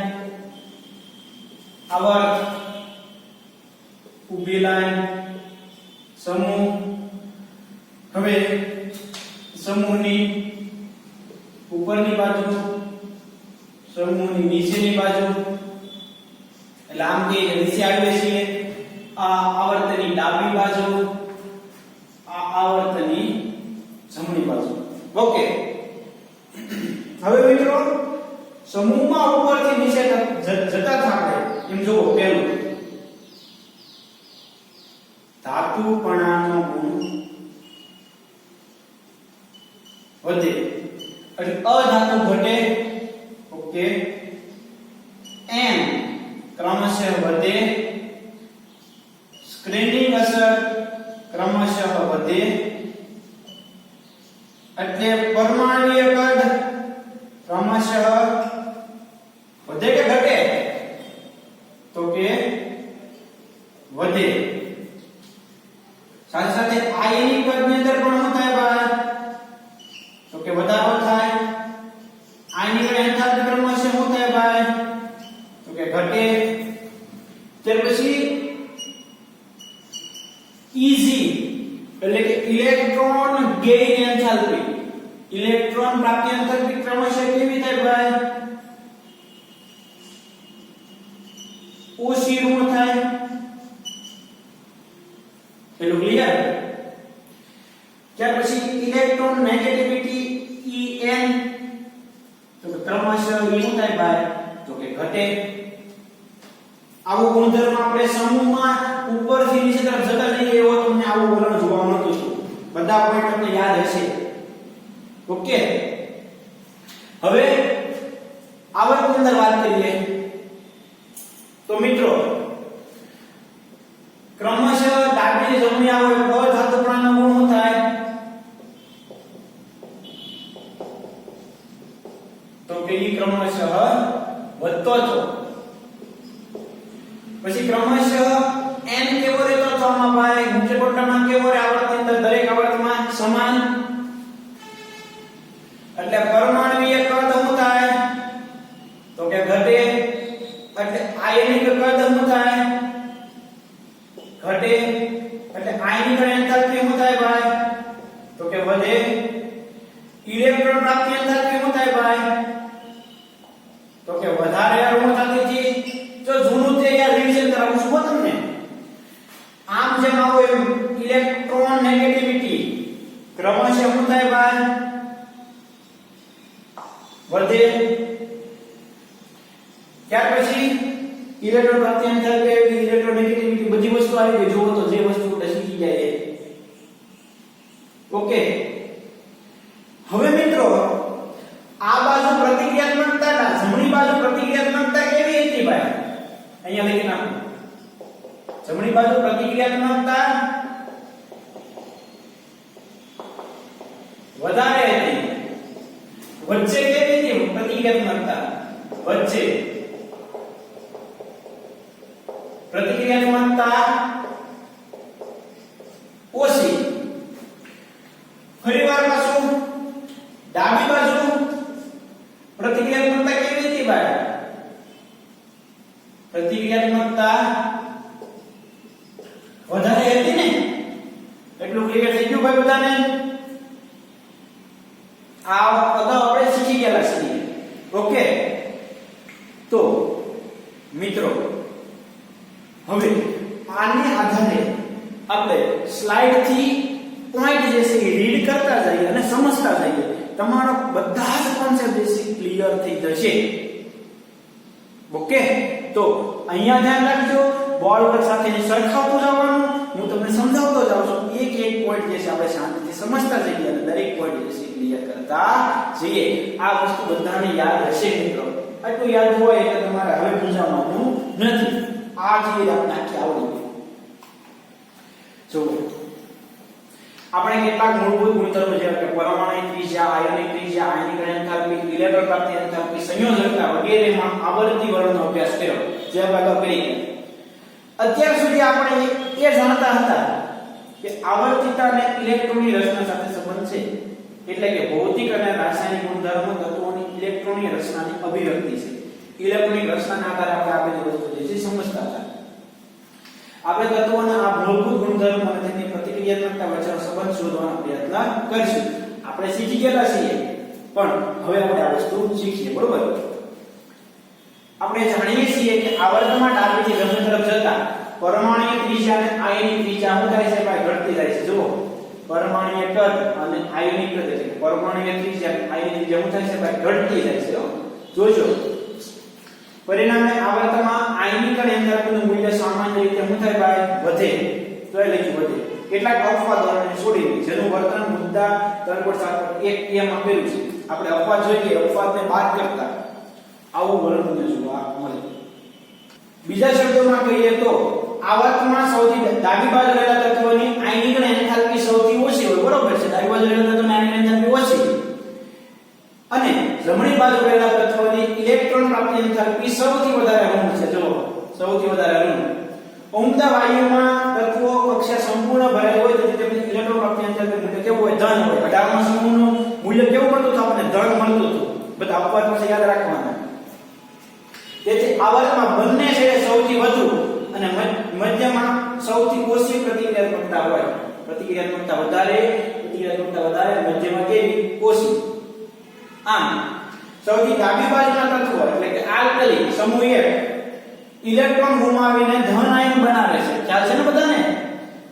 S1: આવર્ત, ઊભી લાઈન, સમૂહ. હવે સમૂહની ઉપરની બાજુ, સમૂહની નીચેની બાજુ, એટલે આમ કે નીચે આવીએ છીએ. આ આવર્તની ડાબી બાજુ, આ આવર્તની જમણી બાજુ. ઓકે. હવે મિત્રો સમૂહમાં ઉપરથી નીચે જતા આપણે એમ જુઓ. પહેલું ધાતુપણાનો ગુણ વધે એટલે અધાતુ ઘટે. ઓકે. n ક્રમશઃ વધે, સ્ક્રીનિંગ અસર ક્રમશઃ વધે, એટલે પરમાણ્વીય કદ ક્રમશઃ વધે કે ઘટે? તો કે વધે. સાથે સાથે આયનિક કદની અંદર પણ શું થાય ભાઈ? તો કે વધારો થાય. આયનિક એન્થાલ્પી ક્રમશઃ શું થાય ભાઈ? તો કે ઘટે. ત્યાર પછી ઈઝી એટલે કે ઇલેક્ટ્રોન ગેઇન એન્થાલ્પી, ઇલેક્ટ્રોન પ્રાપ્તિ એન્થાલ્પી ક્રમશઃ કેવી થાય ભાઈ? ઓછી ઋણ થાય. પેલું ક્લિયર? ત્યાર પછી ઇલેક્ટ્રોન નેગેટિવિટી En, તો ક્રમશઃ ઈ શું થાય ભાઈ? તો કે ઘટે. આવો ગુણધર્મ આપણે સમૂહમાં ઉપરથી નીચે તરફ જતા જઈએ એવો તમને આવું વલણ જોવા મળતું છે. બધા પોઈન્ટ તમને યાદ હશે. ઓકે. હવે આવર્તની અંદર વાત કરીએ તો મિત્રો ક્રમશઃ ડાબી જમણી આવર્ત અધાતુપણાનો ગુણ શું થાય? તો કે ઈ ક્રમશઃ વધતો હતો. પછી ક્રમશઃ n કેવો રહેતો હતો આમાં ભાઈ? મુખ્ય કોટડામાં કેવો રહે? આવર્તની અંદર દરેક આવર્તમાં સમાન. એટલે પરમાણ્વીય કદ શું થાય? તો કે ઘટે. એટલે આયનિક કદ શું થાય? ઘટે. એટલે આયનિક એન્થાલ્પી શું થાય ભાઈ? તો કે વધે. ઇલેક્ટ્રોન પ્રાપ્તિ એન્થાલ્પી શું થાય ભાઈ? તો કે વધારે ઋણ થતી હતી. જો જૂનું તે યાર રિવિઝન કરાવું છું તમને. આમ જેમ આવો એમ ઇલેક્ટ્રોન નેગેટિવિટી ક્રમશઃ શું થાય ભાઈ? વધે. ત્યાર પછી ઇલેક્ટ્રોન પ્રાપ્તિ એન્થાલ્પી, ઇલેક્ટ્રોન નેગેટિવિટી બધી વસ્તુ આવી ગઈ. જોવો તો જે વસ્તુ આપણે શીખી જાય એ. ઓકે. હવે મિત્રો આ બાજુ પ્રતિક્રિયાત્મકતા, જમણી બાજુ પ્રતિક્રિયાત્મકતા કેવી હતી ભાઈ? અહીંયા લખી નાખો. જમણી બાજુ પ્રતિક્રિયાત્મકતા વધારે હતી. વચ્ચે કેવી હતી પ્રતિક્રિયાત્મકતા? વચ્ચે પ્રતિક્રિયાત્મકતા ઓછી. ફરીવાર પાછું ડાબી બાજુ પ્રતિક્રિયાત્મકતા કેવી હતી ભાઈ? પ્રતિક્રિયાત્મકતા વધારે હતી ને? એટલું ક્લિયર થઈ ગયું ભાઈ બધાને? આ અગાઉ આપણે શીખી ગયેલા છીએ. ઓકે. તો મિત્રો હવે આને આધારે આપણે સ્લાઇડ થી પોઈન્ટ જે છે એ રીડ કરતા જઈએ અને સમજતા જઈએ. તમારો બધા જ કોન્સેપ્ટ બેસિક ક્લિયર થઈ જશે. ઓકે. તો અહીંયા ધ્યાન રાખજો, બોર્ડ પર સાથે સરખાવતું જવાનું. હું તમને સમજાવતો જાઉં છું. એક એક પોઈન્ટ જે છે આપણે શાંતિથી સમજતા જઈએ અને દરેક પોઈન્ટ જે છે ક્લિયર કરતા જઈએ. આ વસ્તુ બધાને યાદ હશે મિત્રો. આટલું યાદ હોય એટલે તમારે હવે પૂછવાનું નથી. આ જે આપણે આખી આવડી ગઈ. જો આપણે કેટલાક મૂળભૂત ગુણધર્મો જેવા કે પરમાણુ ત્રિજ્યા, આયનિક ત્રિજ્યા, આયનિક એન્થાલ્પી, ઇલેક્ટ્રોન પ્રાપ્તિ એન્થાલ્પી, સંયોજકતા વગેરેમાં આવર્તી વર્ણનો અભ્યાસ કર્યો. જે આપણે કરી. અત્યાર સુધી આપણે એ જાણતા હતા કે આવર્તિતા અને ઇલેક્ટ્રોનની રચના સાથે સંબંધ છે. એટલે કે ભૌતિક અને રાસાયણિક ગુણધર્મો, તત્વોની ઇલેક્ટ્રોનની રચનાની અભિવ્યક્તિ છે. ઇલેક્ટ્રોનિક રચનાના આધારે આપણે આપેલી વસ્તુ જે છે સમજતા હતા. આપણે તત્વોના આ મૂળભૂત ગુણધર્મ અને તેની પ્રતિક્રિયાત્મકતા વચ્ચેનો સંબંધ શોધવાનો પ્રયત્ન કરીશું. આપણે શીખી ગયેલા છીએ, પણ હવે આપણે આ વસ્તુ શીખીએ. બરોબર? આપણે જાણીએ છીએ કે આવર્તમાં ડાબેથી જમણી તરફ જતા પરમાણુય ત્રિજ્યા અને આયનિક ત્રિજ્યા શું થાય છે ભાઈ? ઘટતી જાય છે. જુઓ, પરમાણુય કદ અને આયનિક કદ એટલે પરમાણુય ત્રિજ્યા અને આયનિક ત્રિજ્યા શું થાય છે ભાઈ? ઘટતી જાય છે. જોજો, પરિણામે આવર્તમાં આયનિક અને એન્થાલ્પીનું મૂલ્ય સામાન્ય રીતે શું થાય ભાઈ? વધે. તો એ લખ્યું વધે. કેટલાક અપવાદોને છોડીને જેનું વર્તન મુદ્દા 3.7 એમ આપેલું છે. આપણે અપવાદ જોઈએ, અપવાદને બાદ કરતા આવું વર્તન જોવા મળે. બીજા શબ્દોમાં કહીએ તો આવર્તમાં સૌથી ડાબી બાજુ રહેલા તત્વોની આયનિક અને એન્થાલ્પી સૌથી ઓછી હોય. બરોબર છે? ડાબી બાજુ રહેલા તત્વોની આયનિક અને એન્થાલ્પી ઓછી, અને જમણી બાજુ રહેલા તત્વોની ઇલેક્ટ્રોન પ્રાપ્તિ એન્થાલ્પી સૌથી વધારે ઋણ છે. જો, સૌથી વધારે ઋણ. ઉમદા વાયુમાં તત્વો કક્ષા સંપૂર્ણ ભરાઈ હોય તો તેની ઇલેક્ટ્રોન પ્રાપ્તિ એન્થાલ્પી મૂલ્ય કેવું હોય? ધન હોય. 18માં સમૂહનું મૂલ્ય કેવું મળતું હતું? આપણને ધન મળતું હતું. બધા અપવાદ પછી યાદ રાખવાના. તેથી આવર્તમાં બંને છેડે સૌથી વધુ અને મધ્યમાં સૌથી ઓછી પ્રતિક્રિયાત્મકતા હોય. પ્રતિક્રિયાત્મકતા વધારે, મધ્યમાં કેવી? ઓછી. આમ સૌથી ડાબી બાજુના તત્વો એટલે કે આલ્કલી સમૂહ 1 ઇલેક્ટ્રોન ગુમાવીને ધન આયન બનાવે છે. ખ્યાલ છે ને બધાને?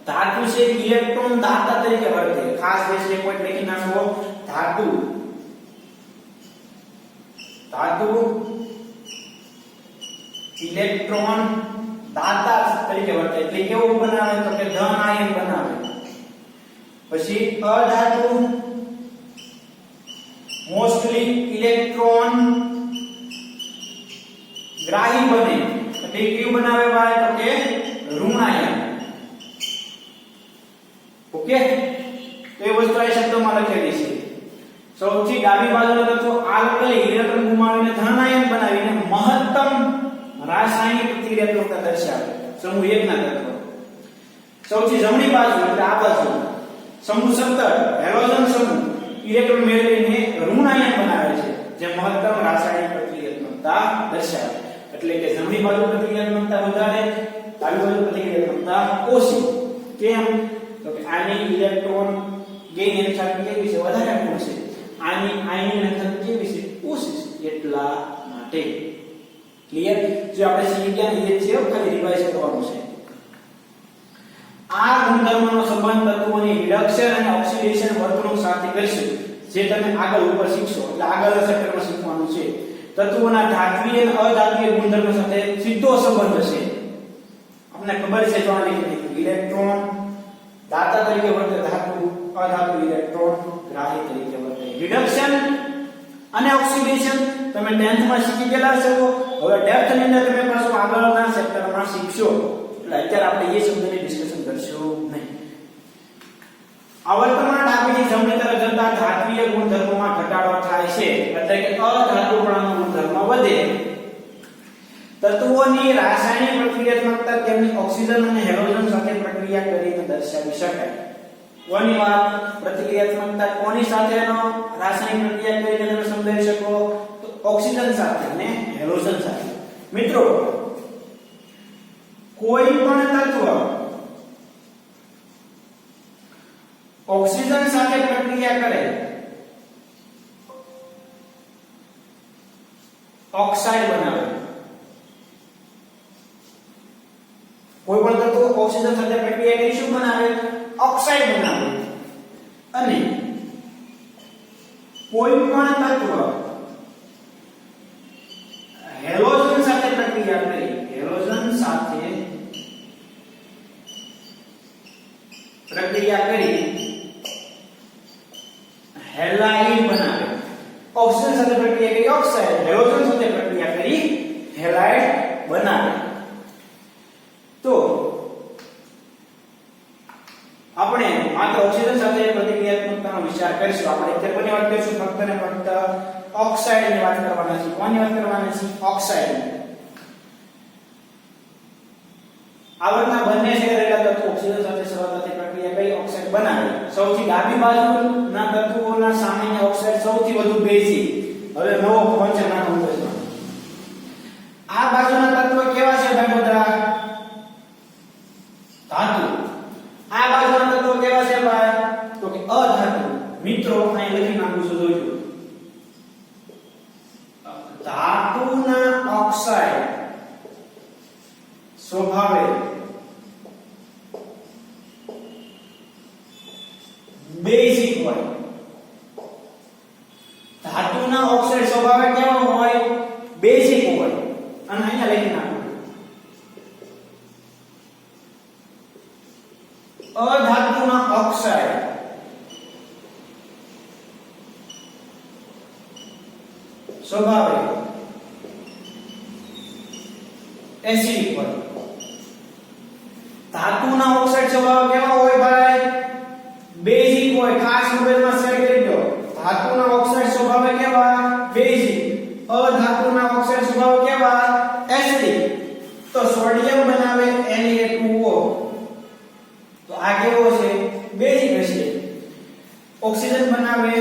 S1: ધાતુ છે, ઇલેક્ટ્રોન દાતા તરીકે વર્તે. ખાસ છે પોઈન્ટ લખી નાખો. ધાતુ ઇલેક્ટ્રોન દાતા તરીકે વર્તે. એટલે કેવું બનાવે? તો કે ધન આયન બનાવે. પછી અધાતુ મોસ્ટલી ઇલેક્ટ્રોન ગ્રાહી બને. એટલે કેવું બનાવે ભાઈ? તો કે ઋણ આયન. ઓકે, તો એ વસ્તુ આ શબ્દોમાં લખેલી છે. સૌથી ડાબી બાજુના તત્વો આલ્કલી ઇલેક્ટ્રોન ગુમાવીને ધન આયન બનાવીને મહત્તમ રાસાયણિક પ્રતિક્રિયાત્મકતા દર્શાવે. સમૂહ 1 ના તત્વો. સૌથી જમણી બાજુ એટલે આ બાજુ સમૂહ 17 હેલોજન સમૂહ ઇલેક્ટ્રોન મેળવીને ઋણ આયન બનાવે છે, જે મહત્તમ રાસાયણિક પ્રતિક્રિયાત્મકતા દર્શાવે. એટલે કે જમણી બાજુ પ્રતિક્રિયાત્મકતા વધારે, ડાબી બાજુ પ્રતિક્રિયાત્મકતા ઓછી. કેમ? તો કે આની ઇલેક્ટ્રોન ગેઇન એન્થાલ્પી કેવી છે? વધારે ગુણ છે. આની આયનિક એન્થાલ્પી કેવી છે? ઓછી છે. એટલા માટે. ક્લિયર? જો આપણે શીખી ગયા ને એ છે, ખાલી રિવાઇઝ કરવાનું છે. આ ગુણધર્મનો સંબંધ તત્વોની રિડક્શન અને ઓક્સિડેશન વર્તણૂક સાથે કરીશું, જે તમે આગળ ઉપર શીખશો. એટલે આગળના ચેપ્ટરમાં શીખવાનું છે. તત્વોના ધાત્વિય અને અધાત્વિય ગુણધર્મો સાથે સીધો સંબંધ છે. આપણને ખબર છે તો આ લીધી ઇલેક્ટ્રોન દાતા તરીકે વર્તે ધાતુ, અધાતુ ઇલેક્ટ્રોન ગ્રાહી તરીકે વર્તે. રિડક્શન અને ઓક્સિડેશન તમે 10th માં શીખી ગયેલા છો. હવે ડેપ્થ ની અંદર તમે પાછું આગળના ચેપ્ટરમાં શીખશો. એટલે અત્યારે આપણે એ શબ્દની ડિસ્કશન કરશું નહીં. આવર્તમાં ડાબીથી જમણી તરફ જતા ધાત્વિય ગુણધર્મોમાં ઘટાડો થાય છે, એટલે કે અધાતુપણાનો ગુણધર્મ વધે. તત્વોની રાસાયણિક પ્રતિક્રિયાત્મકતા તેમની ઓક્સિજન અને હેલોજન સાથે પ્રક્રિયા કરીને દર્શાવી શકાય. કોની વાત? પ્રતિક્રિયાત્મકતા કોની સાથેનો રાસાયણિક પ્રક્રિયા કરીને તમે સમજાવી શકો? તો ઓક્સિજન સાથે અને હેલોજન સાથે. મિત્રો, કોઈ પણ તત્વ ઓક્સિજન સાથે પ્રક્રિયા કરે, ઓક્સાઇડ બનાવે. કોઈ પણ તત્વ ઓક્સિજન સાથે પ્રક્રિયા કરી શું બનાવે? ઓક્સાઇડ બનાવે. અને કોઈ પણ તત્વ હેલોજન સાથે પ્રક્રિયા કરી, હેલોજન સાથે પ્રક્રિયા કરી હેલાઇડ બનાવે. ઓક્સિજન સાથે પ્રક્રિયા કરી ઓક્સાઇડ, હેલોજન સાથે પ્રક્રિયા કરી હેલાઇડ બનાવે. તો આપણે માત્ર ઓક્સિજન સાથે પ્રતિક્રિયાત્મકતાનો વિચાર કરીશું. આપણે કોની વાત કરીશું? ફક્ત ને ફક્ત ઓક્સાઇડની વાત કરવાના છે. કોની વાત કરવાના છે? ઓક્સાઇડ. આવર્તના બંને છેડે રહેલા તત્વો ઓક્સિજન સાથે સરળતાથી પ્રક્રિયા કરી ઓક્સાઇડ બનાવે. સૌથી ડાબી બાજુના તત્વોના સામાન્ય ઓક્સાઇડ સૌથી વધુ બેઝિક. હવે નવો કોન્સેપ્ટ નાખો મગજમાં. આ બાજુના તત્વો કેવા છે ભાઈ બધા? ધાતુ. આ બાજુના તત્વો કેવા છે ભાઈ? તો કે અધાતુ. મિત્રો અહીં લખી નાખું છું, જોજો. ધાતુના ઓક્સાઇડ સ્વભાવે બેઝિક હોય. ધાતુના ઓક્સાઇડ સ્વભાવે કેવા હોય? બેઝિક હોય. અને અહીંયા લખી નાખો અધાતુના ઓક્સાઇડ સ્વભાવે એસિડિક હોય. ધાતુના ઓક્સાઇડ સ્વભાવ કેવા હોય ભાઈ? બેઝિક હોય. ખાસ મગજમાં સેટ કરી દો. ધાતુના ઓક્સાઇડ સ્વભાવે કેવા? બેઝિક. અધાતુના ઓક્સાઇડ સ્વભાવ કેવા? એસિડિક. તો સોડિયમ બનાવે Na2O. તો આ કેવો છે? બેઝિક હશે. ઓક્સિજન બનાવે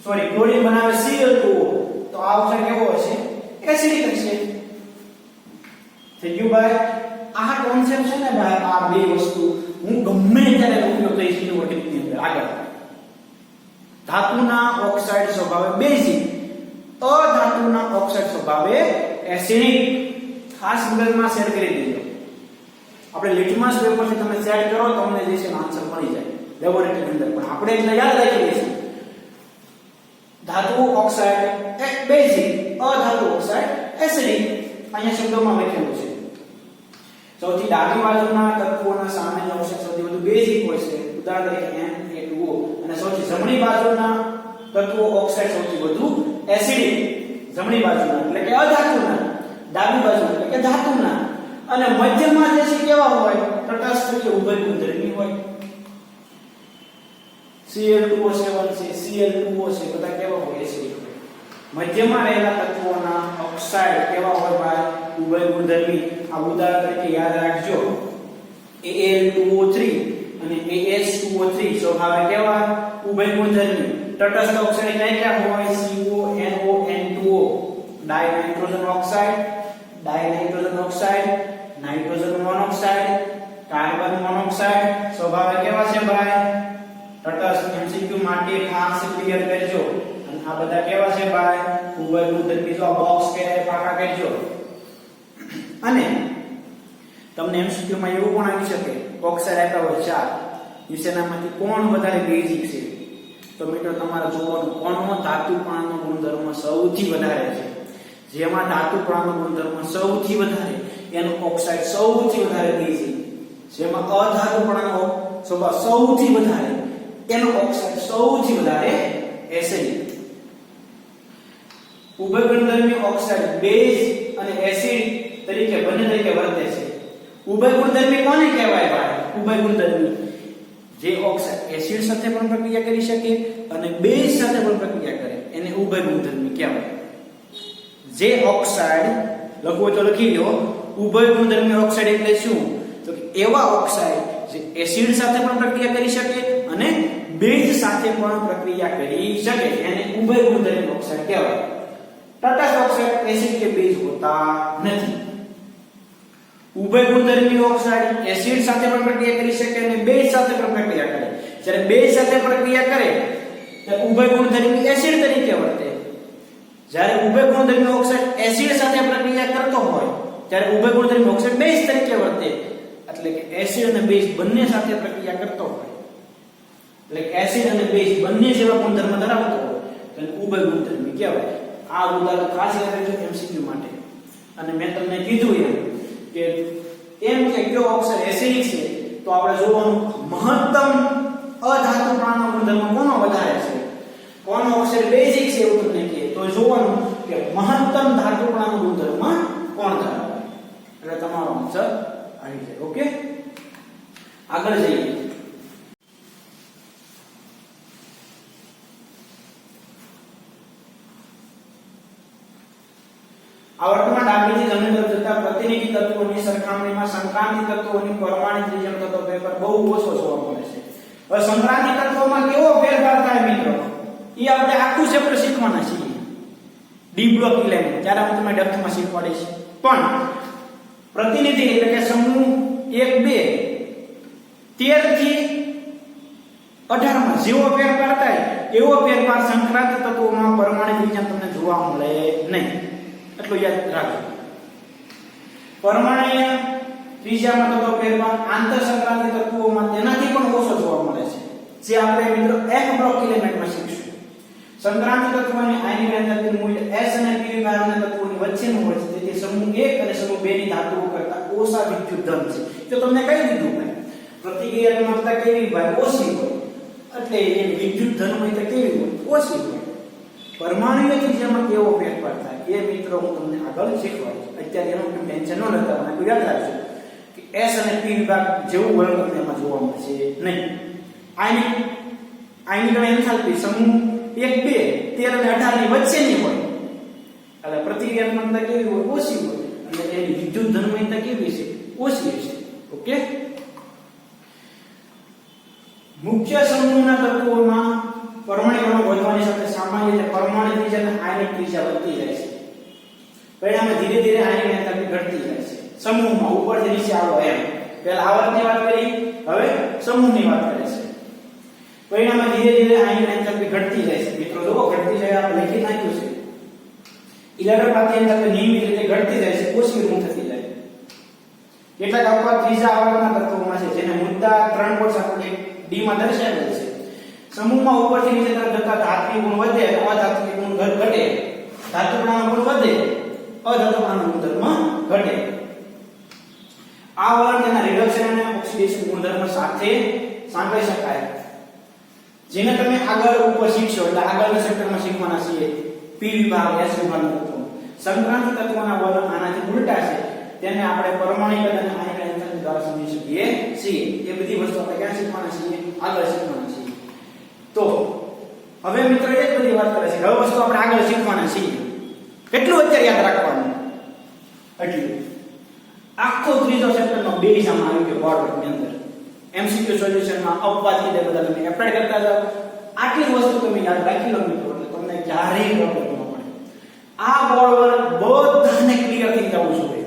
S1: ક્લોરીન બનાવે Cl2O. તો આ ઓક્સાઇડ કેવો હશે? એસિડિક હશે. થઈ ગયું ભાઈ? આ કોન્સેપ્ટ છે ને ભાઈ, આ બે વસ્તુ હું ગમે ત્યારે ઉપયોગ કરીશ યુનિવર્સિટીની અંદર. આગળ ધાતુના ઓક્સાઇડ સ્વભાવે બેઝિક, અધાતુના ઓક્સાઇડ સ્વભાવે એસિડિક. ખાસ મગજમાં સેટ કરી દેજો. આપણે લિટમસ પેપરથી તમે સેટ કરો તો તમને જે છે આન્સર મળી જાય લેબોરેટરીની અંદર. પણ આપણે એટલે યાદ રાખી લઈશું. ધાતુ ઓક્સાઇડ બેઝિક, અધાતુ ઓક્સાઇડ એસિડિક. અહીંયા શબ્દોમાં લખેલું છે. સૌથી ડાબી બાજુના તત્વોના સામાન્ય ઓક્સાઇડ સૌથી વધુ બેઝિક હોય છે, ઉદાહરણ તરીકે Na2O. અને સૌથી જમણી બાજુના તત્વો ઓક્સાઇડ સૌથી વધુ એસિડિક. જમણી બાજુના એટલે કે અધાતુના, ડાબી બાજુના એટલે કે ધાતુના. અને મધ્યમાં જે છે કેવા હોય? તટસ્થ કે ઉભયગુણધર્મી હોય. Cl2O7 છે, Cl2O છે, બધા કેવા હોય? એસિડિક. મધ્યમાં રહેલા તત્વોના ઓક્સાઇડ કેવા હોય ભાઈ? ઉભયગુણધર્મી. આ ઉદાહરણ તરીકે યાદ રાખજો. Al2O3 અને AS2O3 સ્વભાવે કેવા? ઉભયગુણધર્મી. તટસ્થ ઓક્સાઇડ ક્યાં હોય? CONO, dinitrogen oxide, dinitrogen oxide, nitrogen monoxide, carbon monoxide સ્વભાવે કેવા છે ભાઈ? તટસ્થ. MCQ માટે ખાસ ક્લિયર કરજો. અને આ બધા કેવા છે ભાઈ? ઉભયગુણધર્મી. જો બોક્સ કે પાકા કરજો. અને તમને MCQ માં એવું પણ આવી શકે, ઓક્સાઇડ આપ્યા હોય 4, વિશેનામાંથી કોણ વધારે બેઝિક છે? તો મિત્રો તમારે જોવાનું કોણનો ધાતુપણાનો ગુણધર્મ સૌથી વધારે છે. જેમાં ધાતુપણાનો ગુણધર્મ સૌથી વધારે એનો ઓક્સાઇડ સૌથી વધારે બેઝિક. જેમાં અધાતુપણાનો સ્વભાવ સૌથી વધારે એનો ઓક્સાઇડ સૌથી વધારે એસિડિક. ઉભયગુણધર્મી ઓક્સાઇડ બેઝ અને એસિડ તરીકે બંને તરીકે વર્તે છે. ઉભયગુણધર્મી કોને કહેવાય ભાઈ? ઉભયગુણધર્મી જે ઓક્સાઇડ એસિડ સાથે પણ પ્રક્રિયા કરી શકે અને બેઝ સાથે પણ પ્રક્રિયા કરે એને ઉભયગુણધર્મી કહેવાય. જે ઓક્સાઇડ લખો તો લખી લો. ઉભયગુણધર્મી ઓક્સાઇડ એટલે શું? તો કે એવા ઓક્સાઇડ જે એસિડ સાથે પણ પ્રક્રિયા કરી શકે અને બેઝ સાથે પણ પ્રક્રિયા કરી શકે એને ઉભયગુણધર્મી ઓક્સાઇડ કહેવાય. તટસ્થ ઓક્સાઇડ એસિડ કે બેઝ હોતા નથી. ઉભયગુણધર્મી ઓક્સાઇડ એસિડ સાથે પણ પ્રક્રિયા કરી શકે અને બેઝ સાથે પણ પ્રક્રિયા કરે. જ્યારે બેઝ સાથે પ્રક્રિયા કરે ત્યારે ઉભયગુણધર્મી એસિડ તરીકે વર્તે. જ્યારે ઉભયગુણધર્મી ઓક્સાઇડ એસિડ સાથે પ્રક્રિયા કરતો હોય ત્યારે ઉભયગુણધર્મી ઓક્સાઇડ બેઝ તરીકે વર્તે. એટલે કે એસિડ અને બેઝ બંને સાથે પ્રક્રિયા કરતો હોય એટલે એસિડ અને બેઝ બંને જેવા ગુણધર્મ ધરાવતો હોય તો ઉભયગુણધર્મી કહેવાય. આ ઉદાહરણ ખાસ યાદ રાખજો MCQ માટે. અને મેં તમને કીધું એમ કે કયો ઓક્સાઇડ એસિડિક છે તો આપણે જોવાનું મહત્તમ અધાતુપણાનો ગુણધર્મ કોનો વધારે છે, કોનો ઓક્સાઇડ બેઝિક છે એવું તમને કહે તો જોવાનું કે મહત્તમ ધાતુપણાનો ગુણધર્મ કોણ ધરાવે. એટલે તમારો આન્સર આવી જાય. ઓકે, આગળ જઈએ. આવર્તમાં ડાબીથી જમણી તરફ જતા પ્રતિનિધિ તત્વોની સરખામણીમાં સંક્રાંતિ તત્વોની પરમાણિક રીજન થતો ફેરફાર બહુ ઓછો જોવા મળે છે. હવે સંક્રાંતિ તત્વોમાં કેવો ફેરફાર થાય મિત્રો એ આપણે આખું ચેપ્ટર શીખવાના છીએ. ડી બ્લોક એલિમેન્ટ ત્યારે હું તમને ડેપ્થમાં શીખવાડીશ. પણ પ્રતિનિધિ એટલે કે સમૂહ 1 2 13 થી 18 માં જેવો ફેરફાર થાય એવો ફેરફાર સંક્રાંતિ તત્વોમાં પરમાણુ વિજ્ઞાન તમને જોવા મળે નહીં. એટલું યાદ રાખજો. પરમાણુ ત્રિજ્યામાં થતો ફેરફાર આંતર સંક્રાંતિ તત્વોમાં તેનાથી પણ ઓછો જોવા મળે છે, જે આપણે મિત્રો એક બ્લોક એલિમેન્ટમાં શીખશું. સંક્રાંતિ તત્વોની આયનિક એનર્જી મૂલ્ય S અને P વિભાગના તત્વોની વચ્ચેનું હોય છે, તેથી સમૂહ 1 અને સમૂહ 2 ની ધાતુઓ કરતા ઓછા વિદ્યુત ધન છે. તો તમને કહી દીધું ભાઈ પ્રતિક્રિયાત્મકતા કેવી ભાઈ ઓછી હોય, એટલે એ વિદ્યુત ધન હોય તો કેવી હોય ઓછી હોય. પરમાણુય ત્રિજ્યામાં કેવો ફેરફાર થાય એ મિત્રો હું તમને આગળ શીખવાડીશ. અત્યારે એનું ટેન્શન ન લેતા, મને યાદ રાખજો કે S અને P વિભાગ જેવું વર્ણન તમને એમાં જોવા મળશે નહીં. આયનિક એન્થાલ્પી સમૂહ 1 2 13 અને 18 ની વચ્ચેની હોય, એટલે પ્રતિક્રિયાત્મકતા કેવી હોય ઓછી હોય, એટલે એની વિદ્યુત ધનમયતા કેવી છે ઓછી હશે. ઓકે. મુખ્ય સમૂહના તત્વોમાં પરમાણુ વધવાની સાથે સામાન્ય રીતે પરમાણુ ત્રિજ્યા અને આયનિક ત્રિજ્યા વધતી જાય છે. પરિણામે ધીરે ધીરે આયનિક એનર્જી ઘટતી જાય છે. સમૂહમાં ઉપરથી નીચે આવો એમ. પહેલા આવર્તની વાત કરી, હવે સમૂહની વાત કરે છે. પરિણામે ધીરે ધીરે આયનિક એનર્જી ઘટતી જાય છે. મિત્રો જો ઘટતી જાય આપણે લખી નાખ્યું છે. ઇલેક્ટ્રોન પ્રાપ્તિ એનર્જી નિયમિત રીતે ઘટતી જાય છે, ઓછી રૂમ થતી જાય. કેટલાક અપવાદ ત્રીજા આવર્તના તત્વોમાં છે, જેને મુદ્દા 3 કોર્સ આપણે ડી માં દર્શાવેલ છે. સમૂહમાં ઉપરથી નીચે તરફ જતા ધાત્વિક ગુણ વધે, અધાત્વિક ગુણ ઘટે. ધાતુકણાનો ગુણ વધે, અધાતુકણાનો ગુણધર્મ ઘટે. આ વલણ તેના રિડક્શન અને ઓક્સિડેશન ગુણધર્મ સાથે સાંકળી શકાય, જેને તમે આગળ ઉપર શીખશો. એટલે આગળના સેક્ટરમાં શીખવાના છીએ પી વિભાગ, એસ વિભાગના તત્વો. સંક્રાંતિ તત્વોના વલણ આનાથી ઉલટા છે, તેને આપણે પરમાણુ કદ અને આયનિક એનર્જી દ્વારા સમજી શકીએ છીએ. એ બધી વસ્તુ આપણે ક્યાં શીખવાના છીએ? આગળ શીખવાના છીએ. તો હવે મિત્રો એક બધી વાત કરે છે, હવે વસ્તુ આપણે આગળ શીખવાના છીએ. કેટલું અત્યારે યાદ રાખવાનું? એટલું આખો ત્રીજો ચેપ્ટરનો બેઝ આમાં આવી ગયો બોર્ડની અંદર. એમસીક્યુ સોલ્યુશનમાં અપવાદ કીધે બધા તમે એપ્લાય કરતા જાઓ. આટલી વસ્તુ તમે યાદ રાખી લો મિત્રો, એટલે તમને ક્યારેય પ્રોબ્લેમ ન પડે. આ બોર્ડ બધાને ક્લિયર થઈ જવું જોઈએ.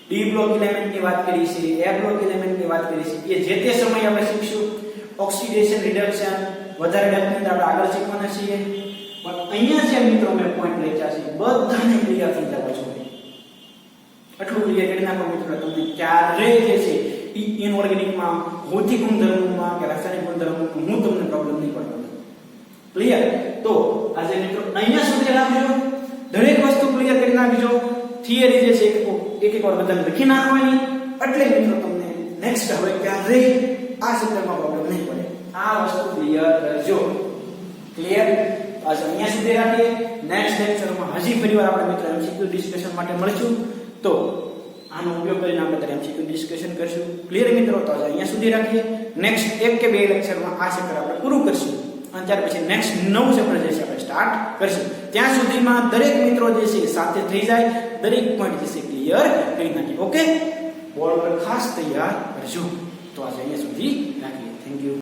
S1: ડી બ્લોક એલિમેન્ટની વાત કરી છે, એ બ્લોક એલિમેન્ટની વાત કરી છે, એ જે તે સમયે આપણે શીખશું. ઓક્સિડેશન રિડક્શન વધારે ડેપ્થની આપણે આગળ શીખવાના છીએ. પણ અહીંયા જે મિત્રો મેં પોઈન્ટ લખ્યા છે બધાને ક્લિયર થઈ જવા જોઈએ. આટલું ક્લિયર કરી નાખો મિત્રો, તમને ક્યારેય જે છે ઇનઓર્ગેનિકમાં ભૌતિક ગુણધર્મોમાં કે રાસાયણિક ગુણધર્મોમાં હું તમને પ્રોબ્લેમ નહીં પડવાનો. ક્લિયર? તો આજે મિત્રો અહીંયા સુધી રાખજો. દરેક વસ્તુ ક્લિયર કરી નાખજો. થિયરી જે છે એક વાર બધાને લખી નાખવાની, એટલે મિત્રો તમને નેક્સ્ટ હવે ક્યારેય આ સેક્ટરમાં પ્રોબ્લેમ નહીં પડે. આ વસ્તુ ક્લિયર કરજો. ક્લિયર? આજે અહીંયા સુધી રાખીએ. નેક્સ્ટ લેક્ચરમાં હજી ફરીવાર આપણે મિત્રો એમસીક્યુ ડિસ્કશન માટે મળીશું. તો આનો ઉપયોગ કરીને આપણે ત્યારે એમસીક્યુ ડિસ્કશન કરશું. ક્લિયર મિત્રો? તો આજે અહીંયા સુધી રાખીએ. નેક્સ્ટ 1 કે 2 લેક્ચરમાં આ ચેપ્ટર આપણે પૂરું કરશું, અને ત્યાર પછી નેક્સ્ટ નવું ચેપ્ટર જે છે આપણે સ્ટાર્ટ કરશું. ત્યાં સુધીમાં દરેક મિત્રો જે છે સાથે થઈ જાય, દરેક પોઈન્ટ જે છે ક્લિયર કરી નાખીએ. ઓકે? બોર્ડ પર ખાસ તૈયાર કરજો. તો આજે અહીંયા સુધી રાખીએ. Thank you.